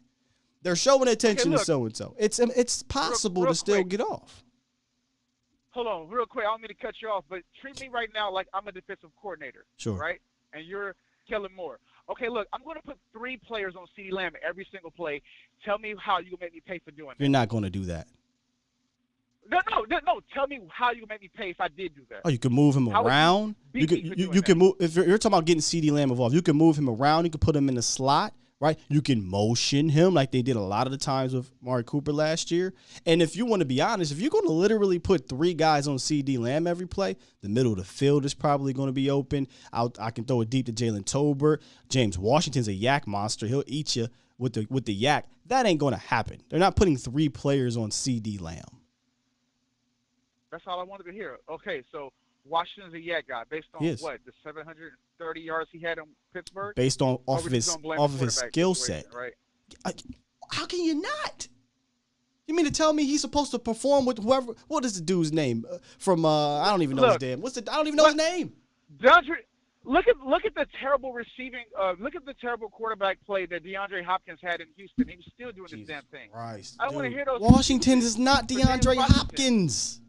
They're showing attention to so-and-so. It's possible to still get off. Hold on, real quick. I don't mean to cut you off, but treat me right now like I'm a defensive coordinator. Sure. Right? And you're Kellen Moore. Okay, look, I'm going to put 3 players on CeeDee Lamb every single play. Tell me how you make me pay for doing that. You're not going to do that. No. Tell me how you make me pay if I did do that. Oh, you can move him around. You can move. If you're talking about getting CeeDee Lamb involved, you can move him around. You can put him in the slot, right? You can motion him like they did a lot of the times with Amari Cooper last year. And if you want to be honest, if you're going to literally put 3 guys on CeeDee Lamb every play, the middle of the field is probably going to be open. I can throw it deep to Jalen Tolbert. James Washington's a yak monster. He'll eat you with the yak. That ain't going to happen. They're not putting 3 players on CeeDee Lamb. That's all I wanted to hear. Okay, so Washington's a yak guy based on what, the 730 yards he had in Pittsburgh? Based on off of his skill set. Right. How can you not? You mean to tell me he's supposed to perform with whoever? What is the dude's name from? I don't even know his damn. I don't even know his name. DeAndre, look at the terrible receiving. Look at the terrible quarterback play that DeAndre Hopkins had in Houston. He was still doing this damn thing. Christ, I don't want to hear those. Washington is not DeAndre Hopkins.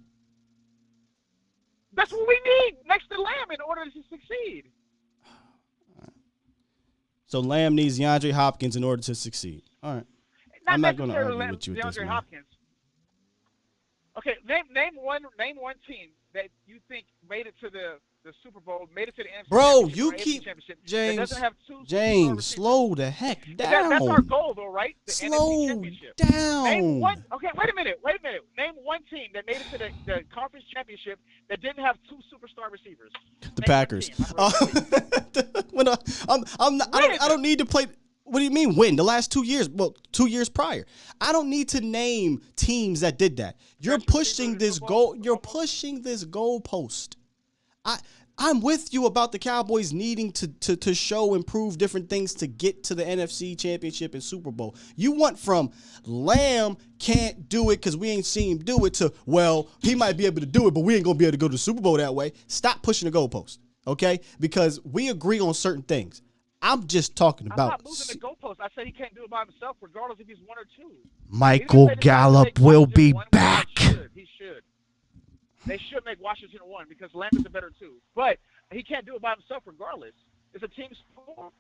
That's what we need next to Lamb in order to succeed. So Lamb needs DeAndre Hopkins in order to succeed. All right. I'm not going to argue with you with this, man. Hopkins. Okay, name one team that you think made it to the Super Bowl, made it to the NFC Bro, Championship, you or keep that doesn't have 2 James, slow the heck down. That's our goal, though, right? The slow NFC Championship. down. Name one. Okay, wait a minute. Name one team that made it to the conference championship that didn't have 2 superstar receivers. The Packers. I don't need to play. What do you mean win? The last 2 years, 2 years prior. I don't need to name teams that did that. You're pushing this goal. You're pushing this goalpost. I'm with you about the Cowboys needing to show and prove different things to get to the NFC Championship and Super Bowl. You went from Lamb can't do it because we ain't seen him do it to, well, he might be able to do it, but we ain't going to be able to go to the Super Bowl that way. Stop pushing the goalpost, okay? Because we agree on certain things. I'm just talking about. I'm not moving the goalpost. I said he can't do it by himself, regardless if he's 1 or 2. Michael Gallup will be back. He should. They should make Washington 1 because Lamb is a better 2. But he can't do it by himself regardless. It's a team sport.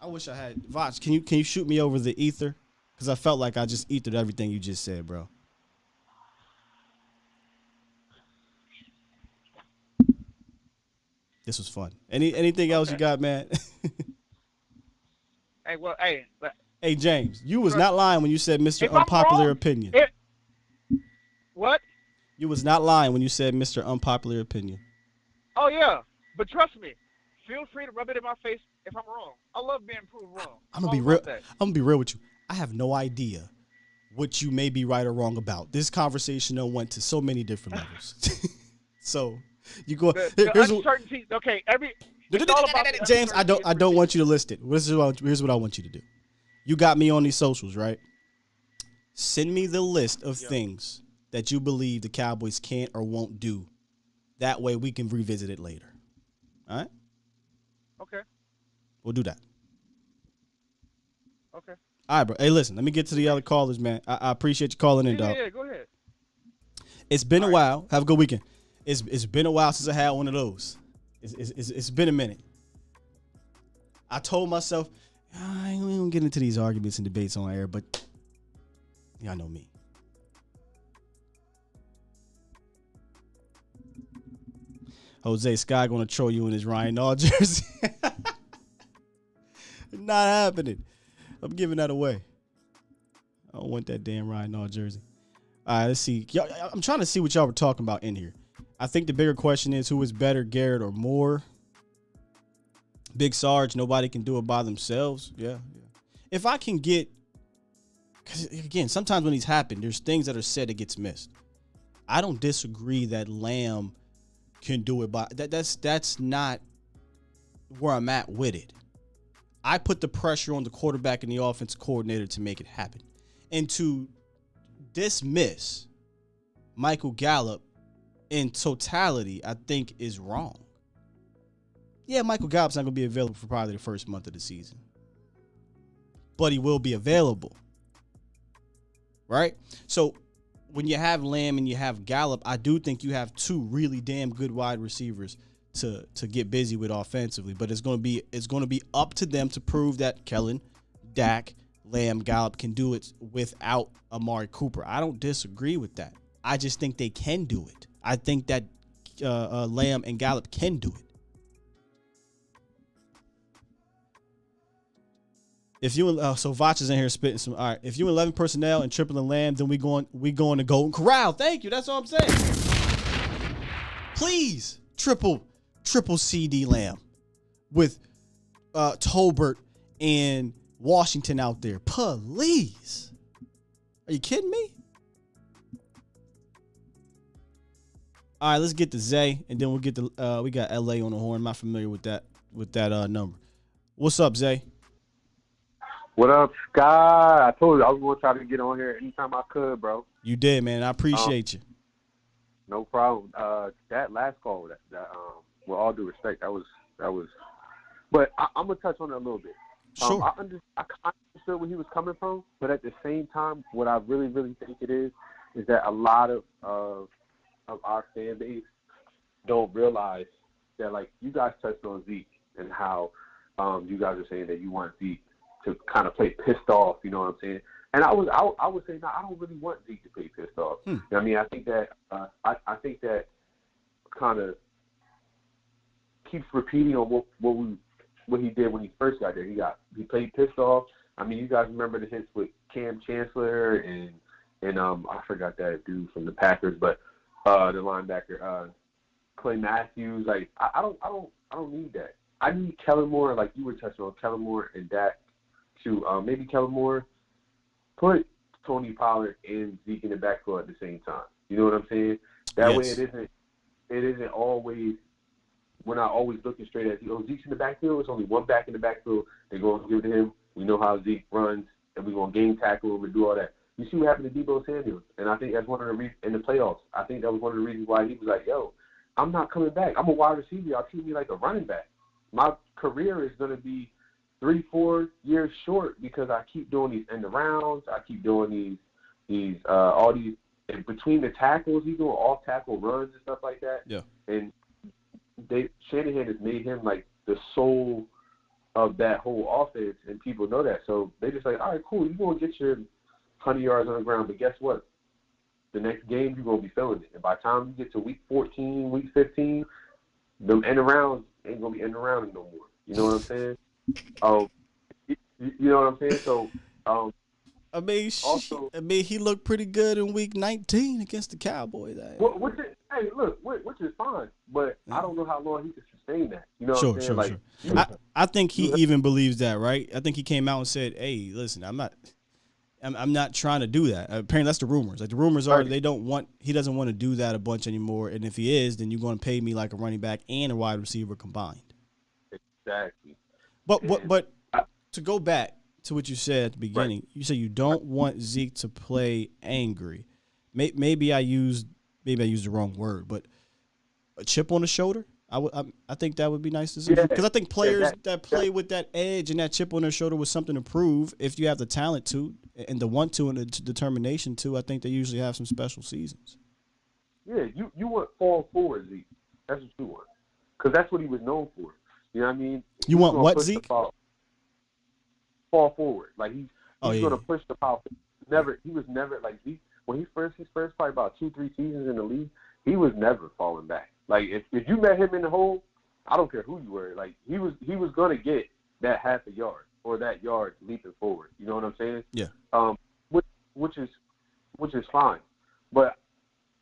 I wish I had. Voch, can you shoot me over the ether? Because I felt like I just ethered everything you just said, bro. This was fun. Anything else you got, man? Hey, James, you was not lying when you said Mr. Unpopular Opinion. What? You was not lying when you said Mr. Unpopular Opinion. Oh, yeah. But trust me, feel free to rub it in my face if I'm wrong. I love being proved wrong. I'm going to be real with you. I have no idea what you may be right or wrong about. This conversation went to so many different levels. So, you go. Here's uncertainty. Okay, James, I don't want you to list it. Here's what I want you to do. You got me on these socials, right? Send me the list of things that you believe the Cowboys can't or won't do. That way we can revisit it later. All right? Okay. We'll do that. Okay. All right, bro. Hey, listen, let me get to the other callers, man. I appreciate you calling in, dog. Yeah, go ahead. It's been a while. Have a good weekend. It's been a while since I had one of those. It's been a minute. I told myself, I ain't gonna get into these arguments and debates on air, but y'all know me. Jose Sky gonna troll you in his Ryan Nall jersey. Not happening. I'm giving that away. I don't want that damn Ryan Nall jersey. All right, let's see. I'm trying to see what y'all were talking about in here. I think the bigger question is who is better, Garrett or Moore? Big Sarge, nobody can do it by themselves. Yeah. If I can get, because again, sometimes when these happen, there's things that are said that gets missed. I don't disagree that Lamb can do it by that's not where I'm at with it. I put the pressure on the quarterback and the offensive coordinator to make it happen. And to dismiss Michael Gallup in totality, I think is wrong. Yeah, Michael Gallup's not going to be available for probably the first month of the season. But he will be available. Right? So when you have Lamb and you have Gallup, I do think you have two really damn good wide receivers to get busy with offensively. But it's going to be up to them to prove that Kellen, Dak, Lamb, Gallup can do it without Amari Cooper. I don't disagree with that. I just think they can do it. I think that Lamb and Gallup can do it. If you so Vach is in here spitting some. All right, if you 11 personnel and triple and Lamb, then we going to Golden Corral. Thank you. That's all I'm saying. Please triple CD Lamb with Tolbert and Washington out there. Please. Are you kidding me? All right, let's get to Zay, and then we'll get to we got LA on the horn. I'm not familiar with that number. What's up, Zay? What up, Sky? I told you I was going to try to get on here anytime I could, bro. You did, man. I appreciate you. No problem. That last call, that with all due respect, that was. But I'm gonna touch on it a little bit. Sure. I kind of understood where he was coming from, but at the same time, what I really, really think it is that a lot of our fan base don't realize that, like, you guys touched on Zeke and how you guys are saying that you want Zeke to kind of play pissed off, you know what I'm saying? And I would say, no, I don't really want Zeke to play pissed off. You know what I mean, I think that I think that kind of keeps repeating on what he did when he first got there. He played pissed off. I mean, you guys remember the hits with Cam Chancellor and I forgot that dude from the Packers, but the linebacker Clay Matthews. Like, I don't need that. I need Kellen Moore, like you were touching on, Kellen Moore and Dak to maybe Kellen Moore put Tony Pollard and Zeke in the backfield at the same time. You know what I'm saying? That way it isn't always, we're not always looking straight at Zeke's in the backfield. It's only one back in the backfield. They're going to give it to him. We know how Zeke runs, and we're going to game tackle him and do all that. You see what happened to Deebo Samuel, and I think that's one of the reasons in the playoffs. I think that was one of the reasons why he was like, yo, I'm not coming back. I'm a wide receiver. Y'all treat me like a running back. My career is going to be 3-4 years short because I keep doing these end rounds. I keep doing these all these, and between the tackles, he's doing off tackle runs and stuff like that. Yeah. And Shanahan has made him like the soul of that whole offense, and people know that. So they just like, all right, cool, you're going to get your 100 yards on the ground, but guess what? The next game, you're going to be feeling it. And by the time you get to week 14, week 15, the end arounds ain't going to be end around no more. You know what I'm saying? You know what I'm saying? So, I mean, he looked pretty good in week 19 against the Cowboys. Which is fine, but I don't know how long he can sustain that. You know what I'm saying? Sure. I think he even believes that, right? I think he came out and said, "Hey, listen, I'm not trying to do that." Apparently, that's the rumors. Like, the rumors are he doesn't want to do that a bunch anymore. And if he is, then you're going to pay me like a running back and a wide receiver combined. Exactly. But to go back to what you said at the beginning, you said you don't want Zeke to play angry. Maybe I used the wrong word, but a chip on the shoulder. I think that would be nice to see, because I think players that play with that edge and that chip on their shoulder with something to prove, if you have the talent to and the want to and the determination to, I think they usually have some special seasons. Yeah, you want fall forward, Zeke. That's what you want. Because that's what he was known for. You know what I mean? You want what, Zeke? Fall forward. Like he's going to push the ball. He was never like Zeke when his first probably about 2-3 seasons in the league. He was never falling back. Like if you met him in the hole, I don't care who you were. Like he was going to get that half a yard or that yard leaping forward. You know what I'm saying? Yeah. Which is fine, but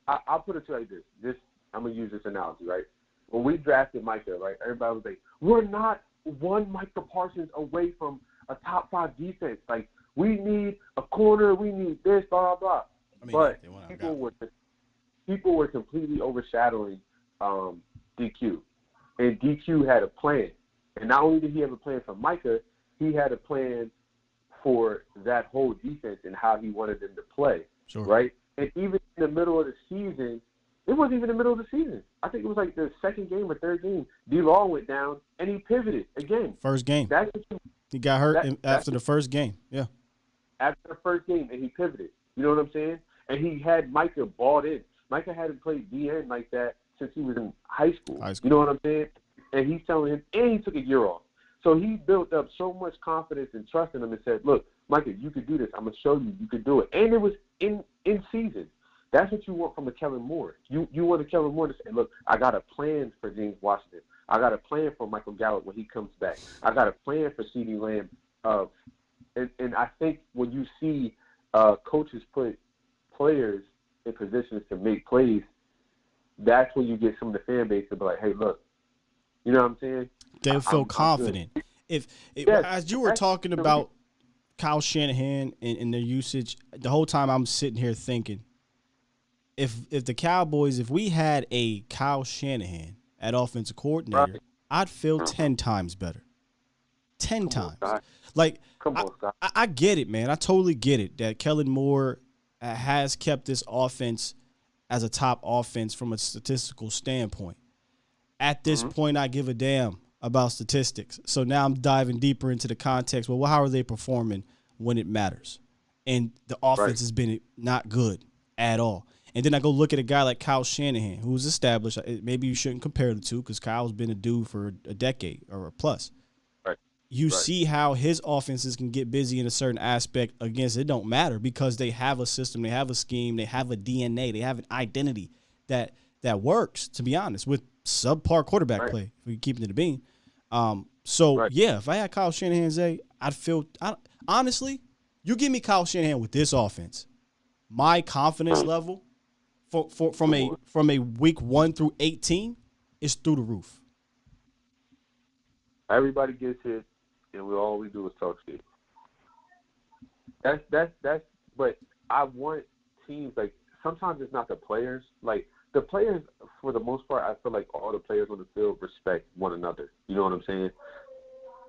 I'll put it to you like this. I'm gonna use this analogy, right? When we drafted Micah, right? Everybody was like, "We're not one Micah Parsons away from a top 5 defense. Like we need a corner, we need this, blah blah blah." I mean, but people were completely overshadowing DQ, and DQ had a plan. And not only did he have a plan for Micah, he had a plan for that whole defense and how he wanted them to play, right? And even in the middle of the season, it wasn't even the middle of the season. I think it was like the second game or third game. D-Law went down, and he pivoted again. First game. He got hurt after the first game, yeah. After the first game, and he pivoted. You know what I'm saying? And he had Micah balled in. Micah hadn't played DN like that since he was in high school. You know what I'm saying? And he's telling him, and he took a year off. So he built up so much confidence and trust in him and said, look, Micah, you could do this. I'm going to show you you could do it. And it was in season. That's what you want from a Kellen Moore. You want a Kellen Moore to say, look, I got a plan for James Washington. I got a plan for Michael Gallup when he comes back. I got a plan for CeeDee Lamb. And I think when you see coaches put players in positions to make plays, that's when you get some of the fan base to be like, hey, look, you know what I'm saying? They'll feel confident. As you were talking about Kyle Shanahan and their usage, the whole time I'm sitting here thinking, if the Cowboys, if we had a Kyle Shanahan at offensive coordinator, I'd feel 10 times better. 10 times. Like, I get it, man. I totally get it that Kellen Moore has kept this offense as a top offense from a statistical standpoint. At this point, I give a damn about statistics. So now I'm diving deeper into the context. Well, how are they performing when it matters? And the offense has been not good at all. And then I go look at a guy like Kyle Shanahan, who's established. Maybe you shouldn't compare the two because Kyle's been a dude for a decade or plus. You see how his offenses can get busy in a certain aspect against it don't matter because they have a system, they have a scheme, they have a DNA, they have an identity that works, to be honest, with subpar quarterback play, if we keep it in the bean. Yeah, if I had Kyle Shanahan, I'd feel – honestly, you give me Kyle Shanahan with this offense, my confidence level from a week 1 through 18 is through the roof. Everybody gets hit, and all we do is talk shit. That's. But I want teams like sometimes it's not the players. Like the players, for the most part, I feel like all the players on the field respect one another. You know what I'm saying?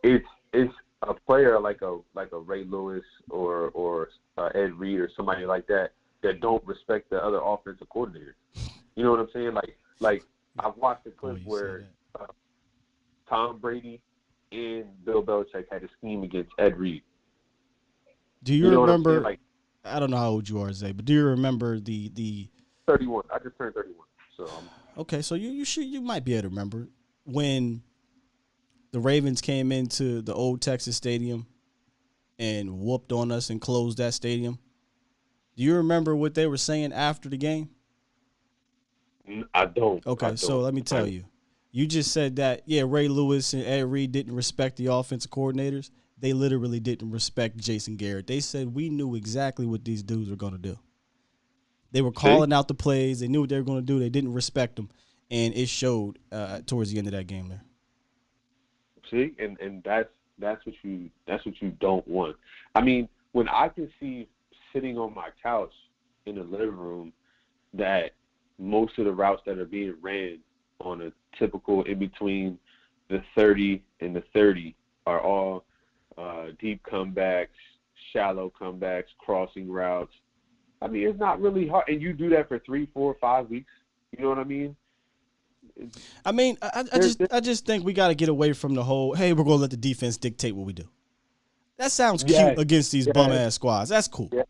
It's a player like a Ray Lewis or Ed Reed or somebody like that don't respect the other offensive coordinator. You know what I'm saying? Like I've watched a clip where Tom Brady and Bill Belichick had a scheme against Ed Reed. Do you remember? I don't know how old you are, Zay, but do you remember the 31? I just turned 31. So okay, so you might be able to remember when the Ravens came into the old Texas Stadium and whooped on us and closed that stadium. Do you remember what they were saying after the game? I don't. Okay, so let me tell you. You just said that, Ray Lewis and Ed Reed didn't respect the offensive coordinators. They literally didn't respect Jason Garrett. They said we knew exactly what these dudes were going to do. They were calling out the plays. They knew what they were going to do. They didn't respect them, and it showed towards the end of that game there. See, and that's what you don't want. I mean, when I can see sitting on my couch in the living room that most of the routes that are being ran on a typical in between the 30 and the 30 are all deep comebacks, shallow comebacks, crossing routes. I mean, it's not really hard. And you do that for 3, 4, 5 weeks. You know what I mean? I just think we got to get away from the whole, hey, we're going to let the defense dictate what we do. That sounds cute against these bum-ass squads. That's cool. Yeah.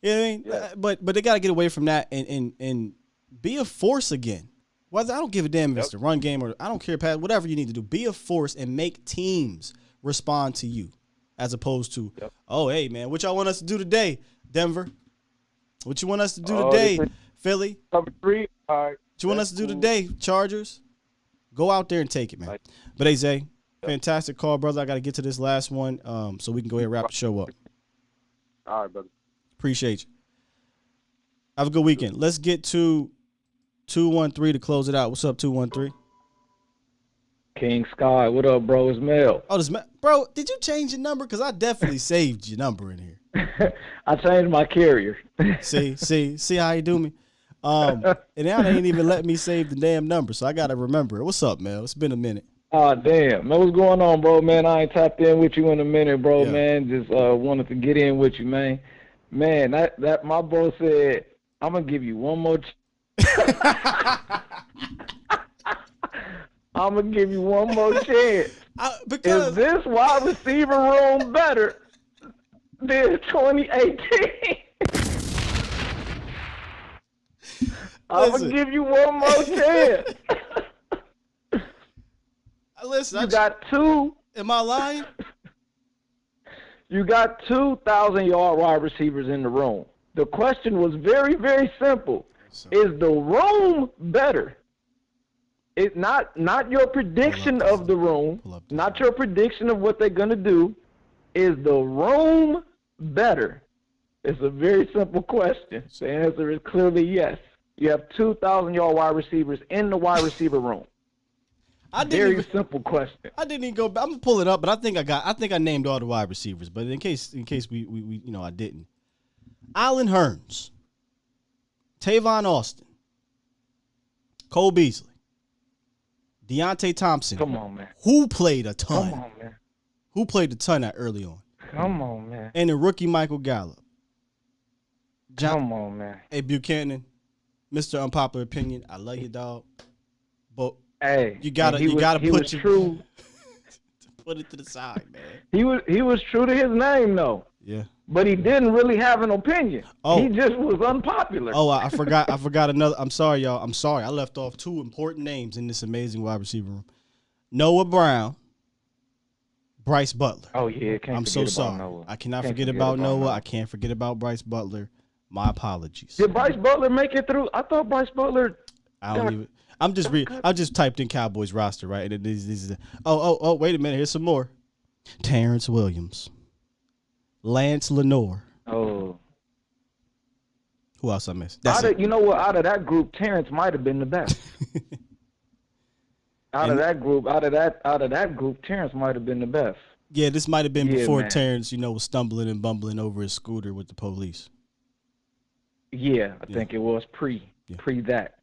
You know what I mean? But they got to get away from that and be a force again. Whether I don't give a damn if it's the run game or I don't care, Pat, whatever you need to do. Be a force and make teams respond to you as opposed to, oh, hey, man, what y'all want us to do today, Denver? What you want us to do today, Philly? Number 3. All right. What you want us to do today, Chargers? Go out there and take it, man. But, hey, Zay, fantastic call, brother. I got to get to this last one so we can go ahead and wrap the show up. All right, brother. Appreciate you. Have a good weekend. Let's get to 213 to close it out. What's up, 213? King Sky, what up, bro? It's Mel. Oh, bro, did you change your number? Because I definitely saved your number in here. I changed my carrier. see how you do me? And now they ain't even let me save the damn number, so I got to remember it. What's up, Mel? It's been a minute. Oh, damn. Man, what's going on, bro, man? I ain't tapped in with you in a minute, bro, man. Just wanted to get in with you, man. Man, that my bro said, I'm going to give you one more I'm going to give you one more chance. Is this wide receiver room better than 2018? I'm going to give you one more chance. Listen, you got two. Am I lying? You got 2,000-yard wide receivers in the room. The question was very, very simple. Is the room better? It's not your prediction of the room, not your prediction of what they're going to do. Is the room better? It's a very simple question. The answer is clearly yes. You have 2,000-yard wide receivers in the wide receiver room. Very simple question. I didn't even go back. I'm gonna pull it up, but I think I named all the wide receivers. But in case we I didn't. Allen Hurns, Tavon Austin, Cole Beasley, Deontay Thompson. Come on, man. Who played a ton? Come on, man. Who played a ton at early on? Come on, man. And the rookie Michael Gallup. Come on, man. Hey, Buchanan, Mr. Unpopular Opinion, I love you, dog. But hey, you gotta put your true. Put it to the side, man. He was true to his name, though. Yeah. But he didn't really have an opinion. He just was unpopular. Oh, I forgot another. I'm sorry, y'all. I'm sorry. I left off two important names in this amazing wide receiver room. Noah Brown, Bryce Butler. Oh, yeah. I'm so sorry. Noah. I cannot forget about Noah. I can't forget about Bryce Butler. My apologies. Did Bryce Butler make it through? I thought Bryce Butler. I just typed in Cowboys roster, right? And oh, wait a minute. Here's some more. Terrence Williams. Lance Lenore. Oh. Who else I missed? You know what? Out of that group, Terrence might have been the best. Out of that group, Terrence might have been the best. Yeah, this might have been before Terrence, was stumbling and bumbling over his scooter with the police. Yeah, I think it was pre that.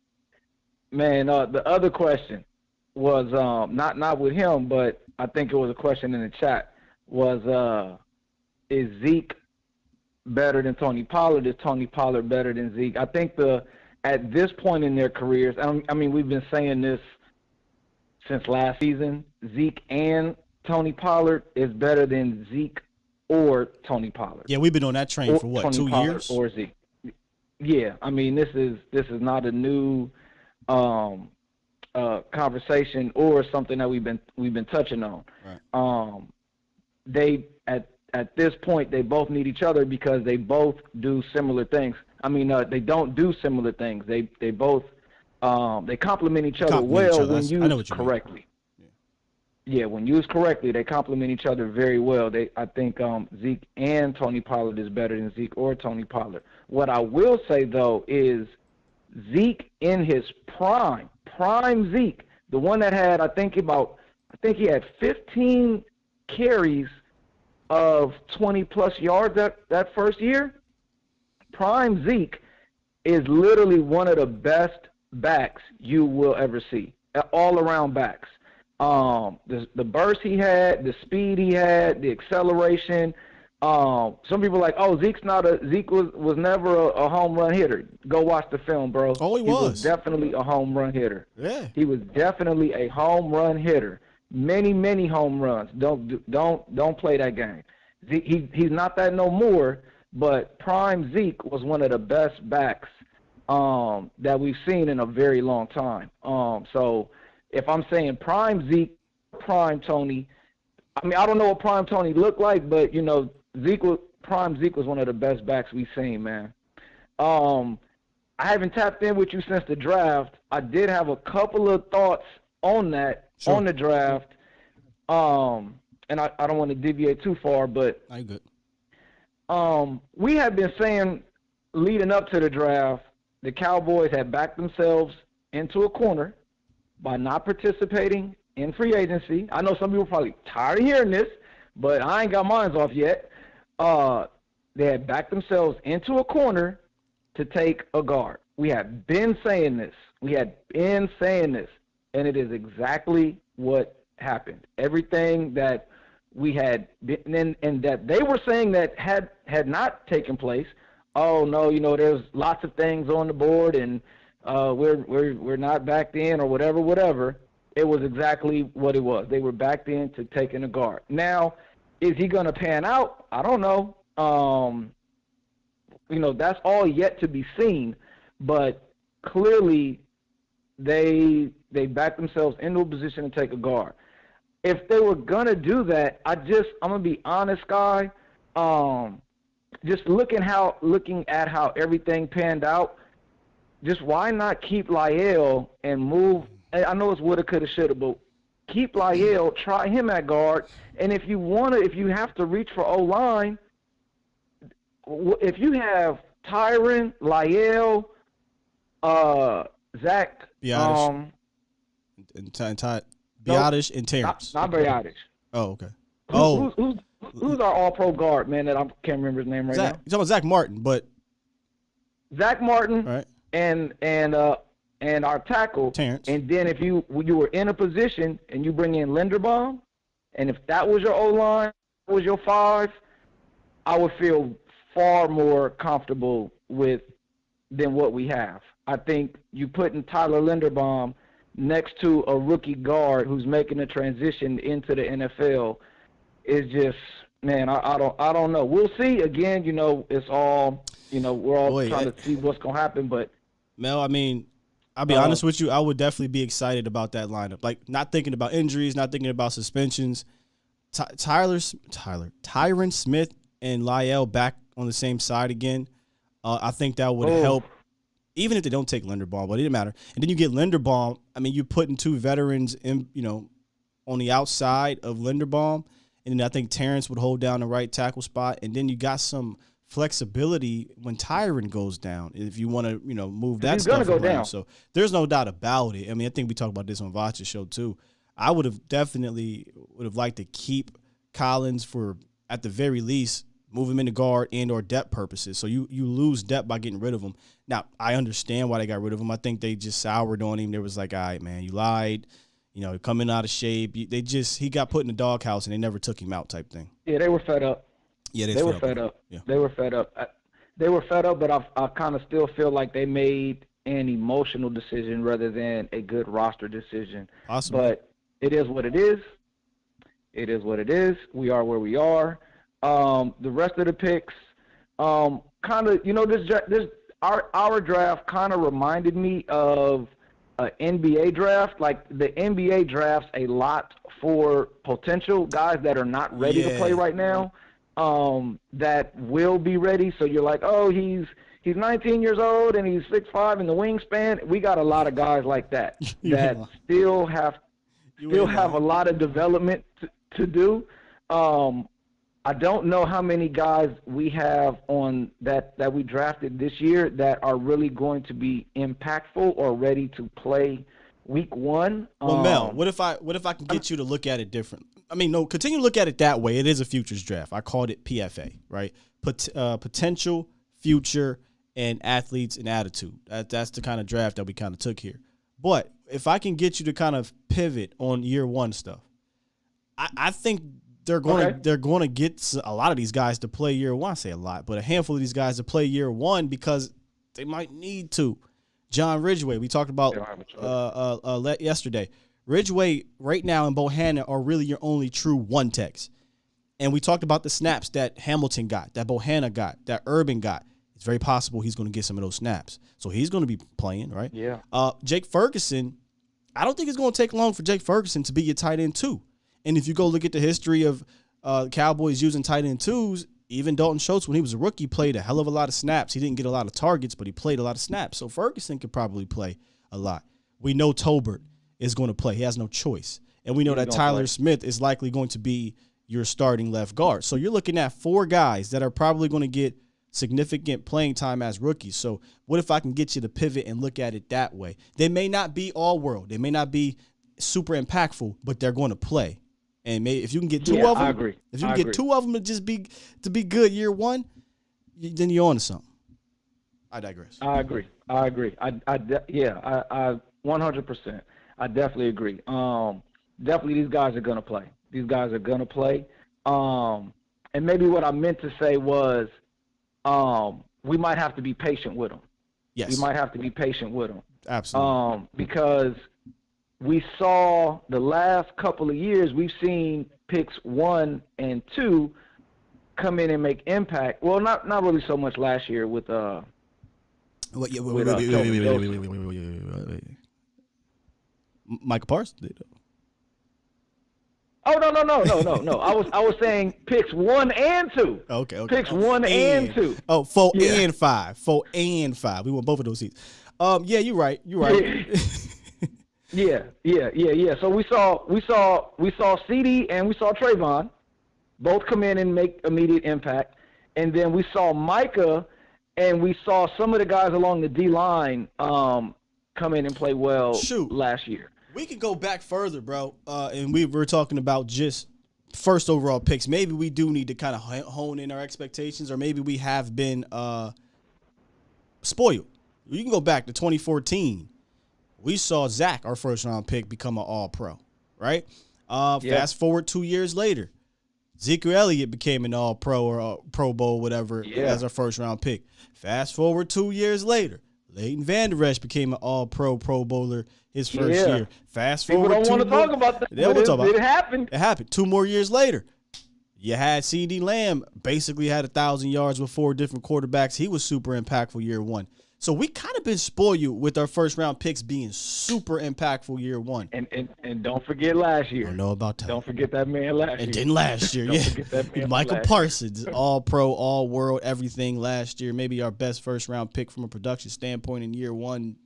Man, the other question was not with him, but I think it was a question in the chat. Was is Zeke better than Tony Pollard? Is Tony Pollard better than Zeke? I think at this point in their careers, I mean, we've been saying this since last season. Zeke and Tony Pollard is better than Zeke or Tony Pollard. Yeah, we've been on that train for what, Tony 2 Pollard years? Or Zeke. Yeah, I mean, this is not a new conversation or something that we've been touching on. Right. They at this point they both need each other because they both do similar things. I mean, they don't do similar things. They both they complement each other well when used correctly. Yeah, when used correctly, they complement each other very well. I think Zeke and Tony Pollard is better than Zeke or Tony Pollard. What I will say, though, is Zeke in his prime Zeke, the one that had, I think he had 15 carries of 20-plus yards that first year. Prime Zeke is literally one of the best backs you will ever see, all-around backs. The burst he had, the speed he had, the acceleration. Some people are like, Zeke was never a home run hitter. Go watch the film, bro. Oh, he was definitely a home run hitter. Yeah, he was definitely a home run hitter. Many home runs. Don't play that game. He's not that no more. But prime Zeke was one of the best backs that we've seen in a very long time. So if I'm saying prime Zeke, prime Tony, I mean, I don't know what prime Tony looked like, but, you know, prime Zeke was one of the best backs we've seen, man. I haven't tapped in with you since the draft. I did have a couple of thoughts on that, on the draft. And I don't want to deviate too far, but I good. We have been saying leading up to the draft, the Cowboys had backed themselves into a corner by not participating in free agency. I know some people are probably tired of hearing this, but I ain't got mine off yet. They had backed themselves into a corner to take a guard. We have been saying this. And it is exactly what happened. Everything that we had been, and that they were saying that had not taken place. Oh no, you know, there's lots of things on the board, and we're not backed in or whatever. It was exactly what it was. They were backed in to taking a guard. Now, is he going to pan out? I don't know. You know, that's all yet to be seen. But clearly, they backed themselves into a position to take a guard. If they were gonna do that, I'm gonna be honest, guy. Just looking at how everything panned out, just why not keep Lyell and move? I know it's woulda, coulda, shoulda, but keep Lyell, try him at guard, and if you have to reach for O-line, if you have Tyron, Lyell, Zach, Biotish, Biotish and Terrence. Not Biotish. Oh, okay. Who's our All-Pro guard, man? That I can't remember his name right now. You're talking about Zach Martin, but Zach Martin, right. and our tackle Terrence. And then if you were in a position and you bring in Linderbaum, and if that was your O-line, was your 5, I would feel far more comfortable with than what we have. I think you putting Tyler Linderbaum next to a rookie guard who's making a transition into the NFL is just, man, I don't know. We'll see. Again, you know, it's all, you know, we're all trying to see what's going to happen. But Mel, I mean, I'll be honest with you, I would definitely be excited about that lineup. Like, not thinking about injuries, not thinking about suspensions. Tyron Smith and Lyell back on the same side again. I think that would help, even if they don't take Linderbaum, but it didn't matter. And then you get Linderbaum. I mean, you're putting 2 veterans in, you know, on the outside of Linderbaum, and then I think Terrence would hold down the right tackle spot. And then you got some flexibility when Tyron goes down, if you want to, you know, move that stuff around. Down. So there's no doubt about it. I mean, I think we talked about this on Vacha's show too. I would have liked to keep Collins for, at the very least, move him into guard and or depth purposes. So you lose depth by getting rid of him. Now, I understand why they got rid of him. I think they just soured on him. There was like, all right, man, you lied. You know, coming out of shape. He got put in the doghouse and they never took him out type thing. Yeah, they were fed up. Yeah, they were fed up. Yeah. They were fed up. They were fed up, but I kind of still feel like they made an emotional decision rather than a good roster decision. Awesome. But it is what it is. It is what it is. We are where we are. The rest of the picks, kind of, you know, our draft kind of reminded me of an NBA draft. Like, the NBA drafts a lot for potential guys that are not ready to play right now, that will be ready. So you're like, oh, he's 19 years old and he's 6'5" in the wingspan. We got a lot of guys like that that still have a lot of development to do. I don't know how many guys we have on that we drafted this year that are really going to be impactful or ready to play week 1. Well, Mel, what if I can get you to look at it different? I mean, no, continue to look at it that way. It is a futures draft. I called it PFA, right? Potential, future, and athletes and attitude. That's the kind of draft that we kind of took here. But if I can get you to kind of pivot on year 1 stuff, I think they're going to get a lot of these guys to play year 1. I say a lot, but a handful of these guys to play year 1 because they might need to. John Ridgeway, we talked about yesterday. Ridgeway right now and Bohanna are really your only true one techs. And we talked about the snaps that Hamilton got, that Bohanna got, that Urban got. It's very possible he's going to get some of those snaps. So he's going to be playing, right? Yeah. Jake Ferguson, I don't think it's going to take long for Jake Ferguson to be your tight end too. And if you go look at the history of Cowboys using tight end twos, even Dalton Schultz, when he was a rookie, played a hell of a lot of snaps. He didn't get a lot of targets, but he played a lot of snaps. So Ferguson could probably play a lot. We know Tolbert is going to play. He has no choice. And we know that Tyler Smith is likely going to be your starting left guard. So you're looking at 4 guys that are probably going to get significant playing time as rookies. So what if I can get you to pivot and look at it that way? They may not be all world. They may not be super impactful, but they're going to play. And if you can get 2 of them, I agree. If you can get 2 of them to be good year one, then you're on to something. I digress. I agree. I 100%. I definitely agree. Definitely these guys are going to play. These guys are going to play. And maybe what I meant to say was we might have to be patient with them. Yes. We might have to be patient with them. Absolutely. Because we saw the last couple of years, we've seen picks 1 and 2 come in and make impact. Well, not really so much last year with wait. Michael Parsons did. Oh no! I was saying picks 1 and 2. Okay. Picks 1 and 2. Oh, 4 and 5. 4 and 5. We want both of those seats. Yeah, you're right. Yeah. So we saw CD and we saw Trayvon both come in and make immediate impact, and then we saw Micah and we saw some of the guys along the D line come in and play well last year. We could go back further, bro, and we were talking about just first overall picks. Maybe we do need to kind of hone in our expectations, or maybe we have been spoiled. You can go back to 2014. We saw Zach, our first-round pick, become an all-pro, right? Fast forward 2 years later. Ezekiel Elliott became an all-pro or a Pro Bowl, whatever, as our first-round pick. Fast forward 2 years later. Leighton Vander Esch became an all-pro Pro Bowler his first year. Fast forward. People don't want to talk about that. It happened. It happened 2 more years later. You had C.D. Lamb, basically had 1,000 yards with 4 different quarterbacks. He was super impactful year one. So we kind of been spoiled with our first-round picks being super impactful year one. And don't forget last year. I don't know about that. Don't forget that man last year. And then last year, Don't forget that man Michael last Parsons, all-pro, all-world, everything last year. Maybe our best first-round pick from a production standpoint in year one.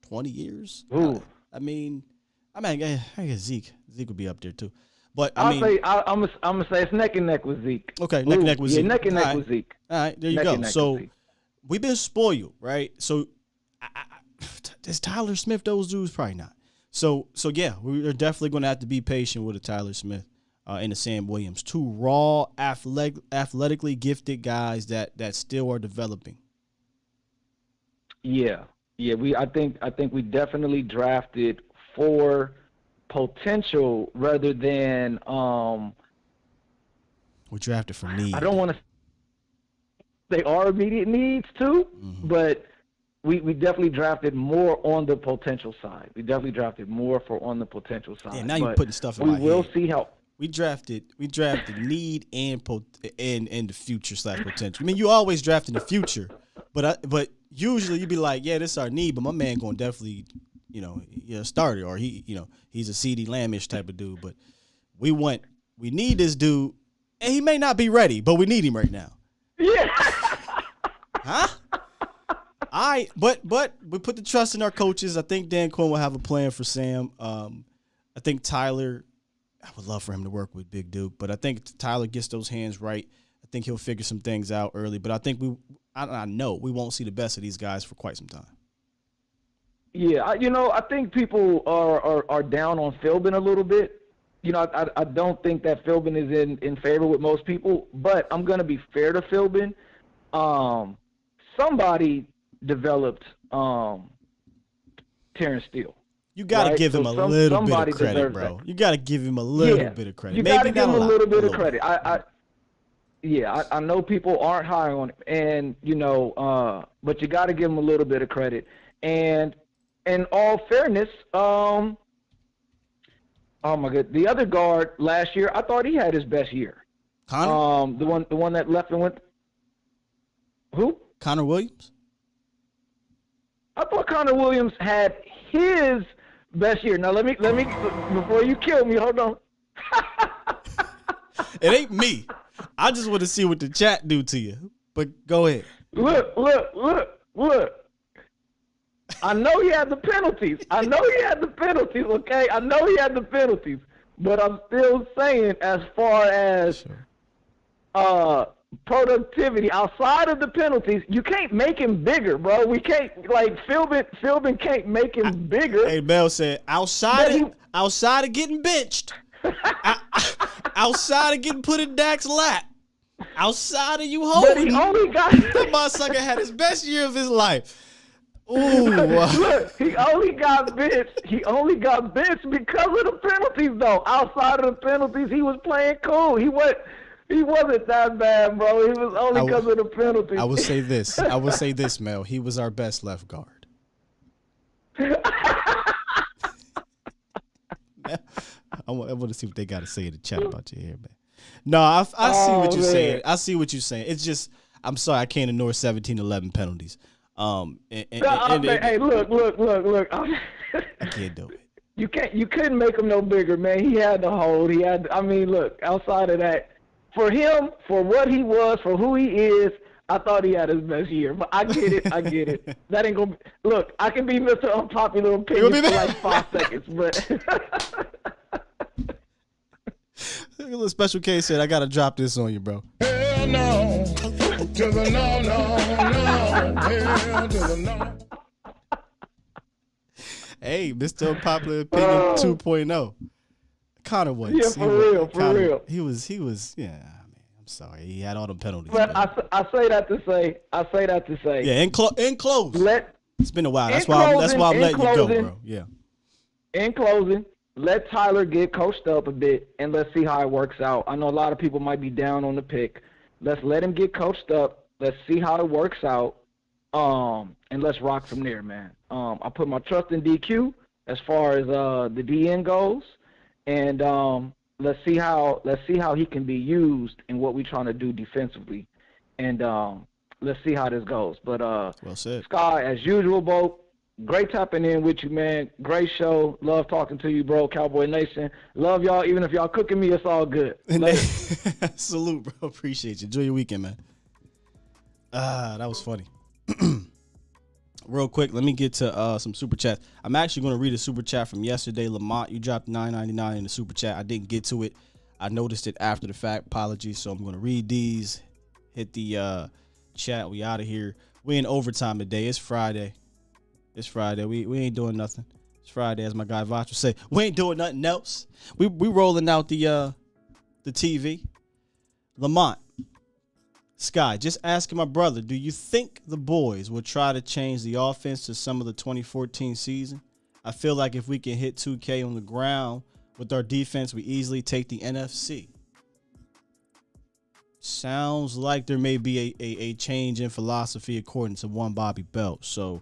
20 years? Ooh. I guess Zeke. Zeke would be up there too. But I'm gonna say it's neck and neck with Zeke. Okay, neck and neck with Zeke. Yeah, neck and neck with Zeke. All right, there you go. So we've been spoiled, right? So is Tyler Smith those dudes? Probably not. So yeah, we're definitely going to have to be patient with a Tyler Smith and a Sam Williams, 2 raw, athletically gifted guys that still are developing. Yeah. I think we definitely drafted for potential rather than we drafted for need. I don't want to. They are immediate needs too, but we definitely drafted more on the potential side. We definitely drafted more on the potential side. Yeah, now you're putting stuff in my head. We will see how. We drafted need and the future / potential. I mean, you always draft in the future, but usually you'd be like, yeah, this is our need, but my man going to definitely, starter, or he's a CD Lamb-ish type of dude. But we need this dude, and he may not be ready, but we need him right now. Yeah. Huh? But we put the trust in our coaches. I think Dan Quinn will have a plan for Sam. I think Tyler, I would love for him to work with Big Duke, but I think if Tyler gets those hands right, I think he'll figure some things out early. But I think I know we won't see the best of these guys for quite some time. Yeah, I think people are down on Philbin a little bit. I don't think that Philbin is in favor with most people, but I'm going to be fair to Philbin. Somebody developed Terrence Steele. You got to give him a little bit of credit, bro. That. You got to give him a little bit of credit. You got to give him a little bit of credit. I know people aren't high on him, and but you got to give him a little bit of credit. And in all fairness, oh my God, the other guard last year, I thought he had his best year. Connor? The one that left and went. Who? Connor Williams? I thought Connor Williams had his best year. Now let me before you kill me, hold on. It ain't me. I just want to see what the chat do to you. But go ahead. Look. I know he had the penalties. Okay? I know he had the penalties. But I'm still saying, as far as productivity outside of the penalties, you can't make him bigger, bro. We can't, like, Philbin can't make him bigger. Hey, Bell said, outside of getting benched, outside of getting put in Dak's lap, outside of you holding, he only got that motherfucker had his best year of his life. Ooh. Look, he only got benched. He only got benched because of the penalties, though. Outside of the penalties, he was playing cool. He wasn't that bad, bro. He was only because of the penalties. I will say this, Mel. He was our best left guard. I want to see what they got to say in the chat about you here, man. No, I see what you're saying. I see what you're saying. It's just, I'm sorry, I can't ignore 17-11 penalties. Hey, look. I can't do it. You couldn't make him no bigger, man. He had to hold. Look, outside of that, for him, for what he was, for who he is, I thought he had his best year. But I get it. That ain't gonna look. I can be Mr. Unpopular Opinion for like 5 seconds, but. A special case said, I gotta drop this on you, bro. Hell no. To the no. Hell to the no. Hey, Mr. Unpopular Opinion 2.0. Connor was. Yeah, for real. He was, yeah, man, I'm sorry. He had all them penalties. But I say that to say. Yeah, in close. It's been a while. That's why I'm letting you go, bro. Yeah. In closing, let Tyler get coached up a bit, and let's see how it works out. I know a lot of people might be down on the pick. Let's let him get coached up. Let's see how it works out, and let's rock from there, man. I put my trust in DQ as far as the DN goes, and let's see how he can be used in what we're trying to do defensively, and let's see how this goes. But well said. Sky, as usual, Bo. Great tapping in with you, man. Great show. Love talking to you, bro. Cowboy Nation. Love y'all. Even if y'all cooking me, it's all good. Salute, bro. Appreciate you. Enjoy your weekend, man. That was funny. Real quick, let me get to some super chats. I'm actually going to read a super chat from yesterday. Lamont, you dropped $9.99 in the super chat. I didn't get to it. I noticed it after the fact. Apologies. So I'm going to read these. Hit the chat. We out of here. We in overtime today. It's Friday. We ain't doing nothing. It's Friday, as my guy Voch would say. We ain't doing nothing else. We rolling out the TV. Lamont, Sky, just asking my brother, do you think the boys will try to change the offense to some of the 2014 season? I feel like if we can hit 2K on the ground with our defense, we easily take the NFC. Sounds like there may be a change in philosophy according to one Bobby Belt. So,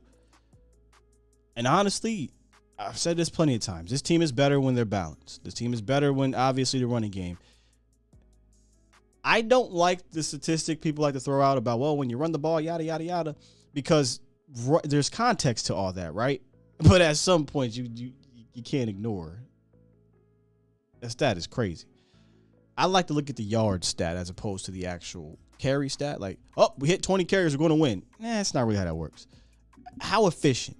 and honestly, I've said this plenty of times. This team is better when they're balanced. This team is better when, obviously, the running game. I don't like the statistic people like to throw out about, well, when you run the ball, yada, yada, yada, because there's context to all that, right? But at some point, you can't ignore. That stat is crazy. I like to look at the yard stat as opposed to the actual carry stat. Like, oh, we hit 20 carries, we're going to win. That's not really how that works. How efficient?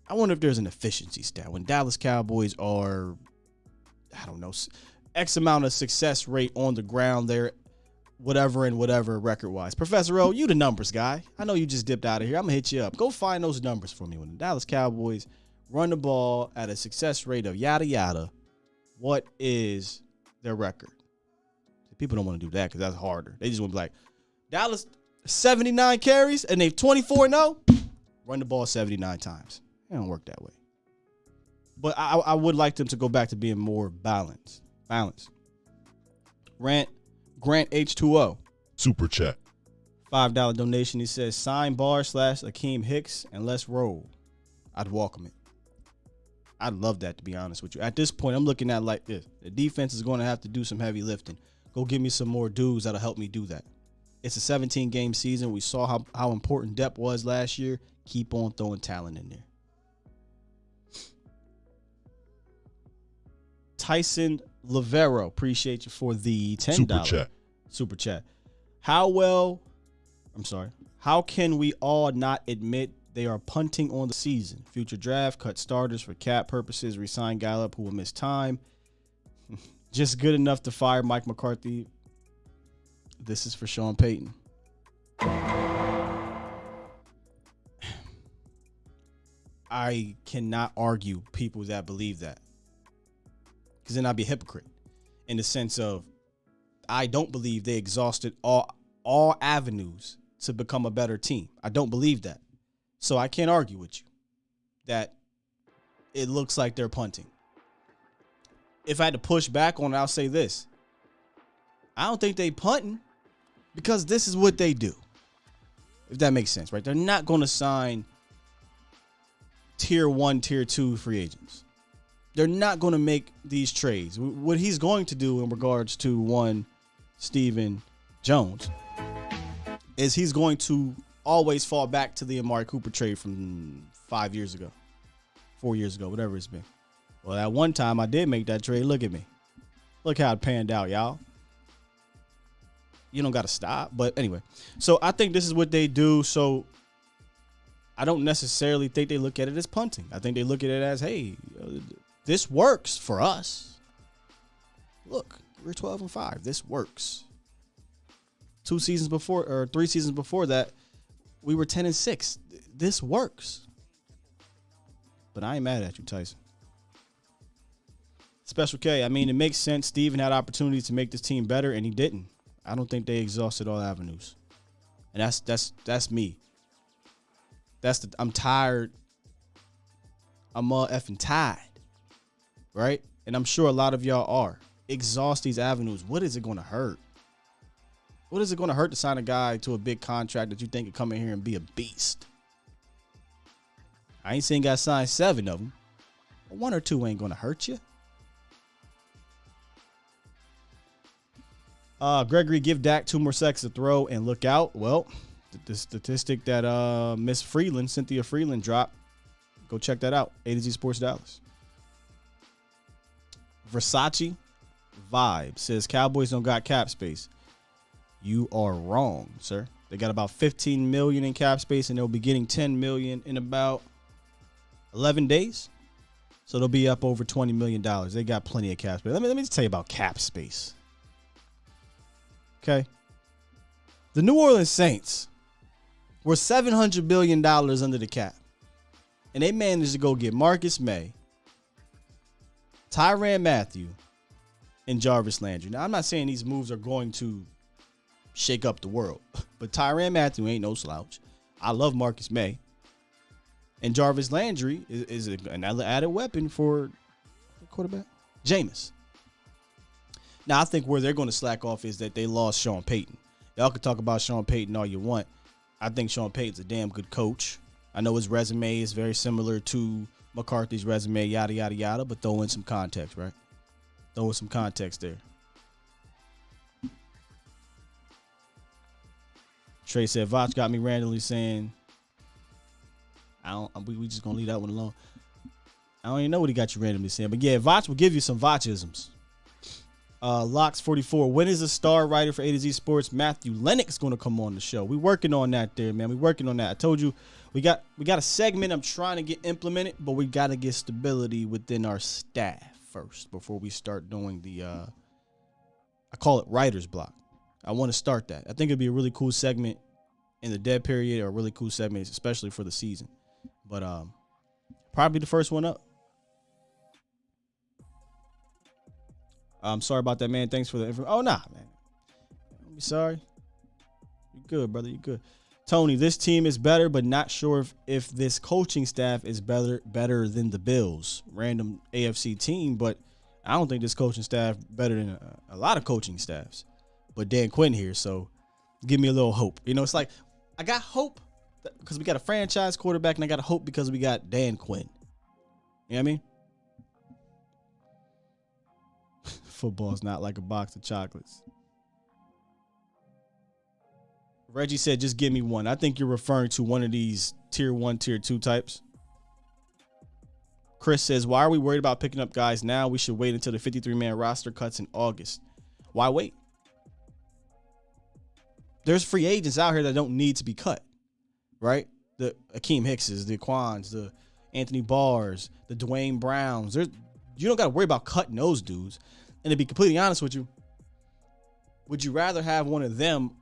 I wonder if there's an efficiency stat. When Dallas Cowboys are, I don't know, X amount of success rate on the ground there, whatever and whatever record-wise. Professor O, you the numbers guy. I know you just dipped out of here. I'm going to hit you up. Go find those numbers for me. When the Dallas Cowboys run the ball at a success rate of yada, yada, what is their record? People don't want to do that because that's harder. They just want to be like, Dallas, 79 carries, and they've 24-0. Run the ball 79 times. It don't work that way. But I would like them to go back to being more balanced. Grant H2O. Super chat. $5 donation. He says, sign Barr / Akeem Hicks and let's roll. I'd welcome it. I'd love that, to be honest with you. At this point, I'm looking at like this. The defense is going to have to do some heavy lifting. Go give me some more dudes that'll help me do that. It's a 17-game season. We saw how important depth was last year. Keep on throwing talent in there. Tyson Lavero, appreciate you for the $10 super chat. How can we all not admit they are punting on the season? Future draft, cut starters for cap purposes, resign Gallup, who will miss time. Just good enough to fire Mike McCarthy. This is for Sean Payton. I cannot argue people that believe that, because then I'd be a hypocrite in the sense of I don't believe they exhausted all avenues to become a better team. I don't believe that. So I can't argue with you that it looks like they're punting. If I had to push back on it, I'll say this. I don't think they punting because this is what they do. If that makes sense, right? They're not going to sign tier 1, tier 2 free agents. They're not going to make these trades. What he's going to do in regards to one Stephen Jones is he's going to always fall back to the Amari Cooper trade from 5 years ago, 4 years ago, whatever it's been. Well, at one time I did make that trade. Look at me. Look how it panned out, y'all. You don't got to stop. But anyway, so I think this is what they do. So I don't necessarily think they look at it as punting. I think they look at it as, hey, this works for us. Look, we're 12-5. This works. 3 seasons before that, we were 10-6. This works. But I ain't mad at you, Tyson. Special K, I mean, it makes sense. Steven had opportunities to make this team better, and he didn't. I don't think they exhausted all avenues. And that's me. I'm tired. I'm effing tired. Right? And I'm sure a lot of y'all are. Exhaust these avenues. What is it going to hurt? What is it going to hurt to sign a guy to a big contract that you think could come in here and be a beast? I ain't saying got signed 7 of them. But 1 or 2 ain't going to hurt you. Gregory, give Dak 2 more seconds to throw and look out. Well, the statistic that Miss Freeland, Cynthia Freeland, dropped. Go check that out. A to Z Sports Dallas. Versace Vibe says Cowboys don't got cap space. You are wrong, sir. They got about $15 million in cap space, and they'll be getting $10 million in about 11 days. So they'll be up over $20 million. They got plenty of cap space. Let me just tell you about cap space. Okay. The New Orleans Saints were $700 billion under the cap. And they managed to go get Marcus May, Tyrann Mathieu, and Jarvis Landry. Now, I'm not saying these moves are going to shake up the world, but Tyrann Mathieu ain't no slouch. I love Marcus May. And Jarvis Landry is an added weapon for quarterback Jameis. Now, I think where they're going to slack off is that they lost Sean Payton. Y'all can talk about Sean Payton all you want. I think Sean Payton's a damn good coach. I know his resume is very similar to McCarthy's resume, yada, yada, yada, but throw in some context, right? Throw in some context there. Trey said, Vach got me randomly saying, we just going to leave that one alone. I don't even know what he got you randomly saying, but yeah, Vach will give you some Vachisms. Locks44, when is a star writer for A to Z Sports? Matthew Lennox going to come on the show. We working on that there, man. We working on that. I told you we got a segment I'm trying to get implemented, but we got to get stability within our staff first before we start doing the I call it writer's block. I want to start that. I think it'd be a really cool segment in the dead period, or a really cool segment, especially for the season. But probably the first one up. I'm sorry about that, man. Thanks for the info. Oh, nah, man. Don't be sorry. You're good, brother. You're good. Tony, this team is better, but not sure if this coaching staff is better than the Bills. Random AFC team, but I don't think this coaching staff better than a lot of coaching staffs. But Dan Quinn here, so give me a little hope. You know, it's like I got hope because we got a franchise quarterback, and I got hope because we got Dan Quinn. You know what I mean? Football's not like a box of chocolates. Reggie said, just give me one. I think you're referring to one of these tier 1, tier 2 types. Chris says, why are we worried about picking up guys now? We should wait until the 53-man roster cuts in August. Why wait? There's free agents out here that don't need to be cut, right? The Akeem Hickses, the Quans, the Anthony Barrs, the Dwayne Browns. You don't got to worry about cutting those dudes. And to be completely honest with you, would you rather have one of them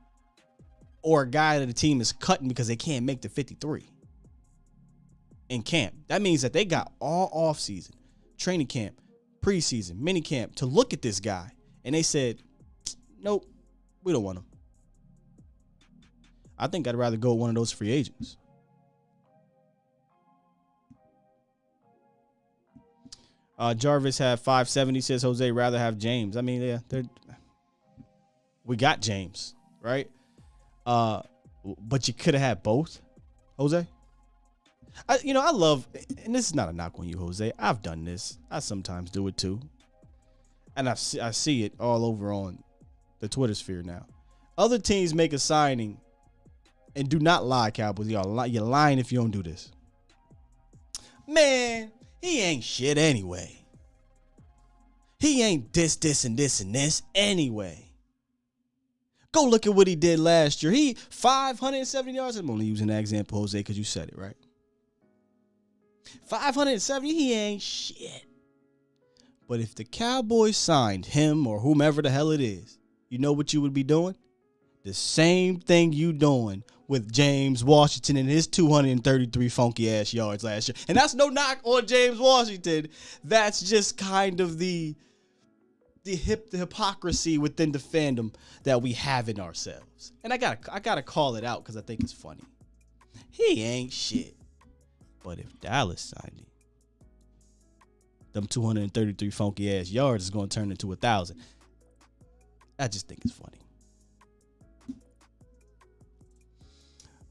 or a guy that the team is cutting because they can't make the 53 in camp? That means that they got all offseason, training camp, preseason, mini camp to look at this guy. And they said, nope, we don't want him. I think I'd rather go with one of those free agents. Jarvis had 570, says Jose rather have James. I mean, yeah, we got James, right? But you could have had both, Jose. I love, and this is not a knock on you, Jose. I've done this. I sometimes do it too. And I see it all over on the Twitter sphere now. Other teams make a signing, and do not lie, Cowboys. You're lying if you don't do this. Man, he ain't shit anyway. He ain't this, and this anyway. Go look at what he did last year. He 570 yards. I'm only using that example, Jose, because you said it, right? 570, he ain't shit. But if the Cowboys signed him or whomever the hell it is, you know what you would be doing? The same thing you doing with James Washington and his 233 funky ass yards last year. And that's no knock on James Washington. That's just kind of the hypocrisy within the fandom that we have in ourselves. And I gotta call it out because I think it's funny. He ain't shit. But if Dallas signed him, them 233 funky ass yards is going to turn into 1,000. I just think it's funny.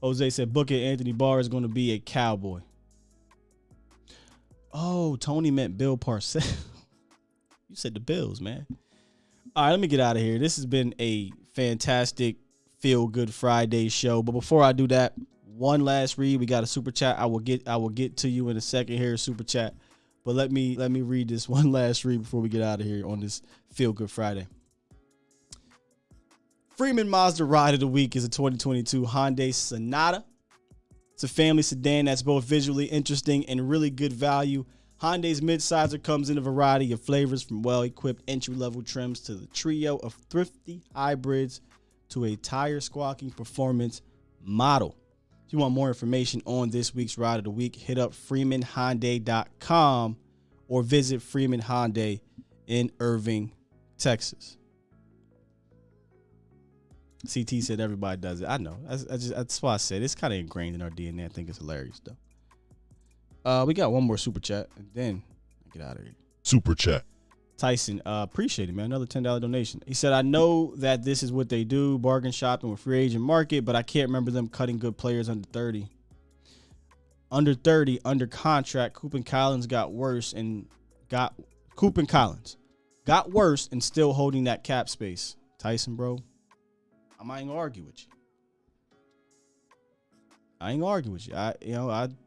Jose said, book it. Anthony Barr is going to be a Cowboy. Oh, Tony meant Bill Parcells. You said the Bills, man. All right, let me get out of here. This has been a fantastic Feel Good Friday show. But before I do that, one last read. We got a super chat. I will get to you in a second here, super chat. But let me read this one last read before we get out of here on this Feel Good Friday. Freeman Mazda Ride of the Week is a 2022 Hyundai Sonata. It's a family sedan that's both visually interesting and really good value. Hyundai's midsizer comes in a variety of flavors, from well-equipped entry-level trims to the trio of thrifty hybrids to a tire-squawking performance model. If you want more information on this week's Ride of the Week, hit up freemanhyundai.com or visit Freeman Hyundai in Irving, Texas. CT said everybody does it. I know. That's why I said it's kind of ingrained in our DNA. I think it's hilarious, though. We got one more super chat, and then I get out of here. Super chat. Tyson, appreciate it, man. Another $10 donation. He said, I know that this is what they do, bargain shopping with free agent market, but I can't remember them cutting good players under 30. Under 30, under contract, Coop Collins got worse and still holding that cap space. Tyson, bro, I ain't gonna argue with you.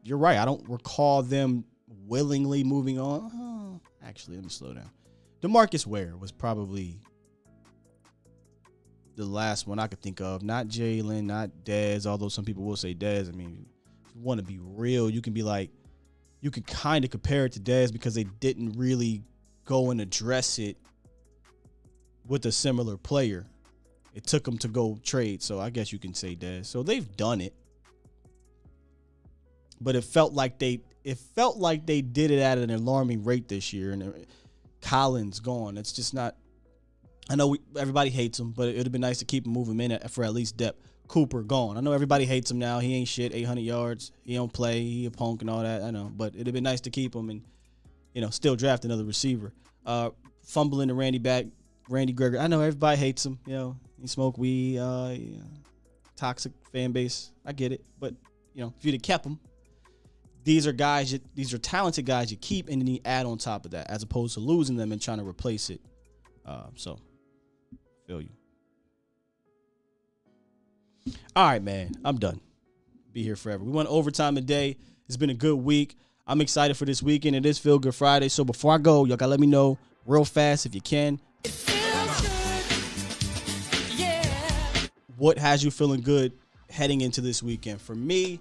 You're right. I don't recall them willingly moving on. Actually, let me slow down. DeMarcus Ware was probably the last one I could think of. Not Jalen, not Dez, although some people will say Dez. I mean, if you want to be real, you can kind of compare it to Dez because they didn't really go and address it with a similar player. It took them to go trade, so I guess you can say Dez. So they've done it. But it felt like they did it at an alarming rate this year, and Collins gone. It's just not. I know everybody hates him, but it'd have been nice to keep him, move him in for at least depth. Cooper gone. I know everybody hates him now. He ain't shit. 800 yards. He don't play. He a punk and all that. I know, but it'd have been nice to keep him and still draft another receiver. Fumbling the Randy Gregory. I know everybody hates him. He smoke weed. Toxic fan base. I get it, but if you'd have kept him. These are talented guys you keep and then you add on top of that, as opposed to losing them and trying to replace it. So, feel you. All right, man. I'm done. Be here forever. We went overtime today. It's been a good week. I'm excited for this weekend. It is Feel Good Friday. So before I go, y'all got to let me know real fast if you can. What has you feeling good heading into this weekend? For me,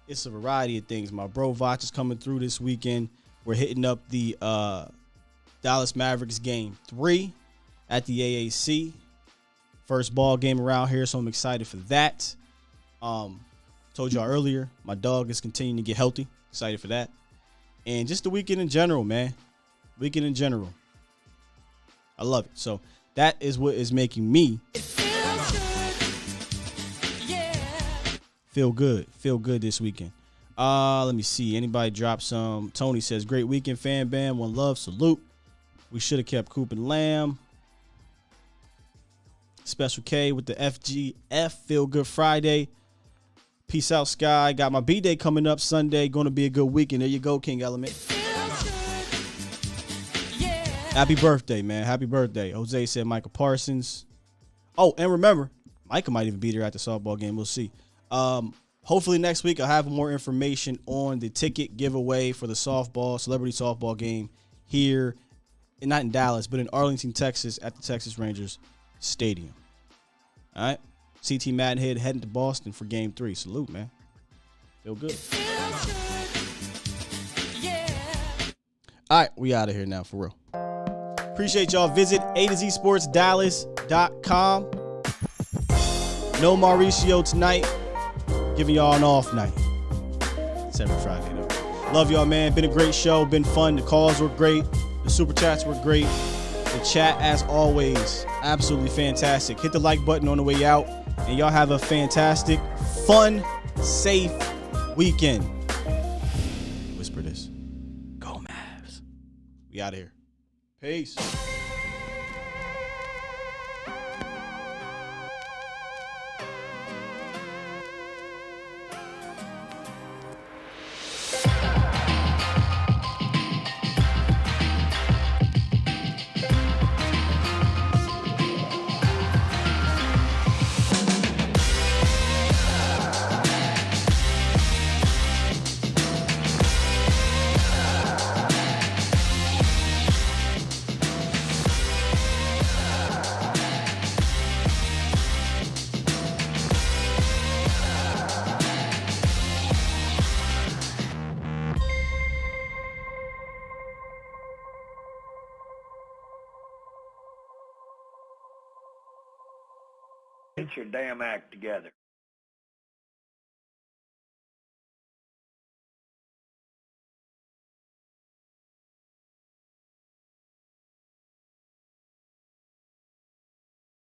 it's a variety of things. My bro Vach is coming through this weekend. We're hitting up the Dallas Mavericks game 3 at the AAC. First ball game around here, so I'm excited for that. Told y'all earlier, my dog is continuing to get healthy. Excited for that. And just the weekend in general, man. Weekend in general. I love it. So that is what is making me feel good. Feel good this weekend. Let me see. Anybody drop some? Tony says, great weekend, fan bam. One love. Salute. We should have kept Coop and Lamb. Special K with the FGF. Feel Good Friday. Peace out, Sky. Got my B-Day coming up Sunday. Going to be a good weekend. There you go, King Element. Happy birthday, man. Happy birthday. Jose said Michael Parsons. Oh, and remember, Micah might even be there at the softball game. We'll see. Hopefully next week I'll have more information on the ticket giveaway for the celebrity softball game here, and not in Dallas, but in Arlington, Texas at the Texas Rangers Stadium. All right. CT Maddenhead heading to Boston for game 3. Salute, man. Feel good. All right, we out of here now for real. Appreciate y'all. Visit A2ZSportsDallas.com. No Mauricio tonight. Giving y'all an off night. It's every Friday, though. Love y'all, man. Been a great show. Been fun. The calls were great. The super chats were great. The chat, as always, absolutely fantastic. Hit the like button on the way out. And y'all have a fantastic, fun, safe weekend. Whisper this. Go Mavs. We out of here. Peace. Get your damn act together.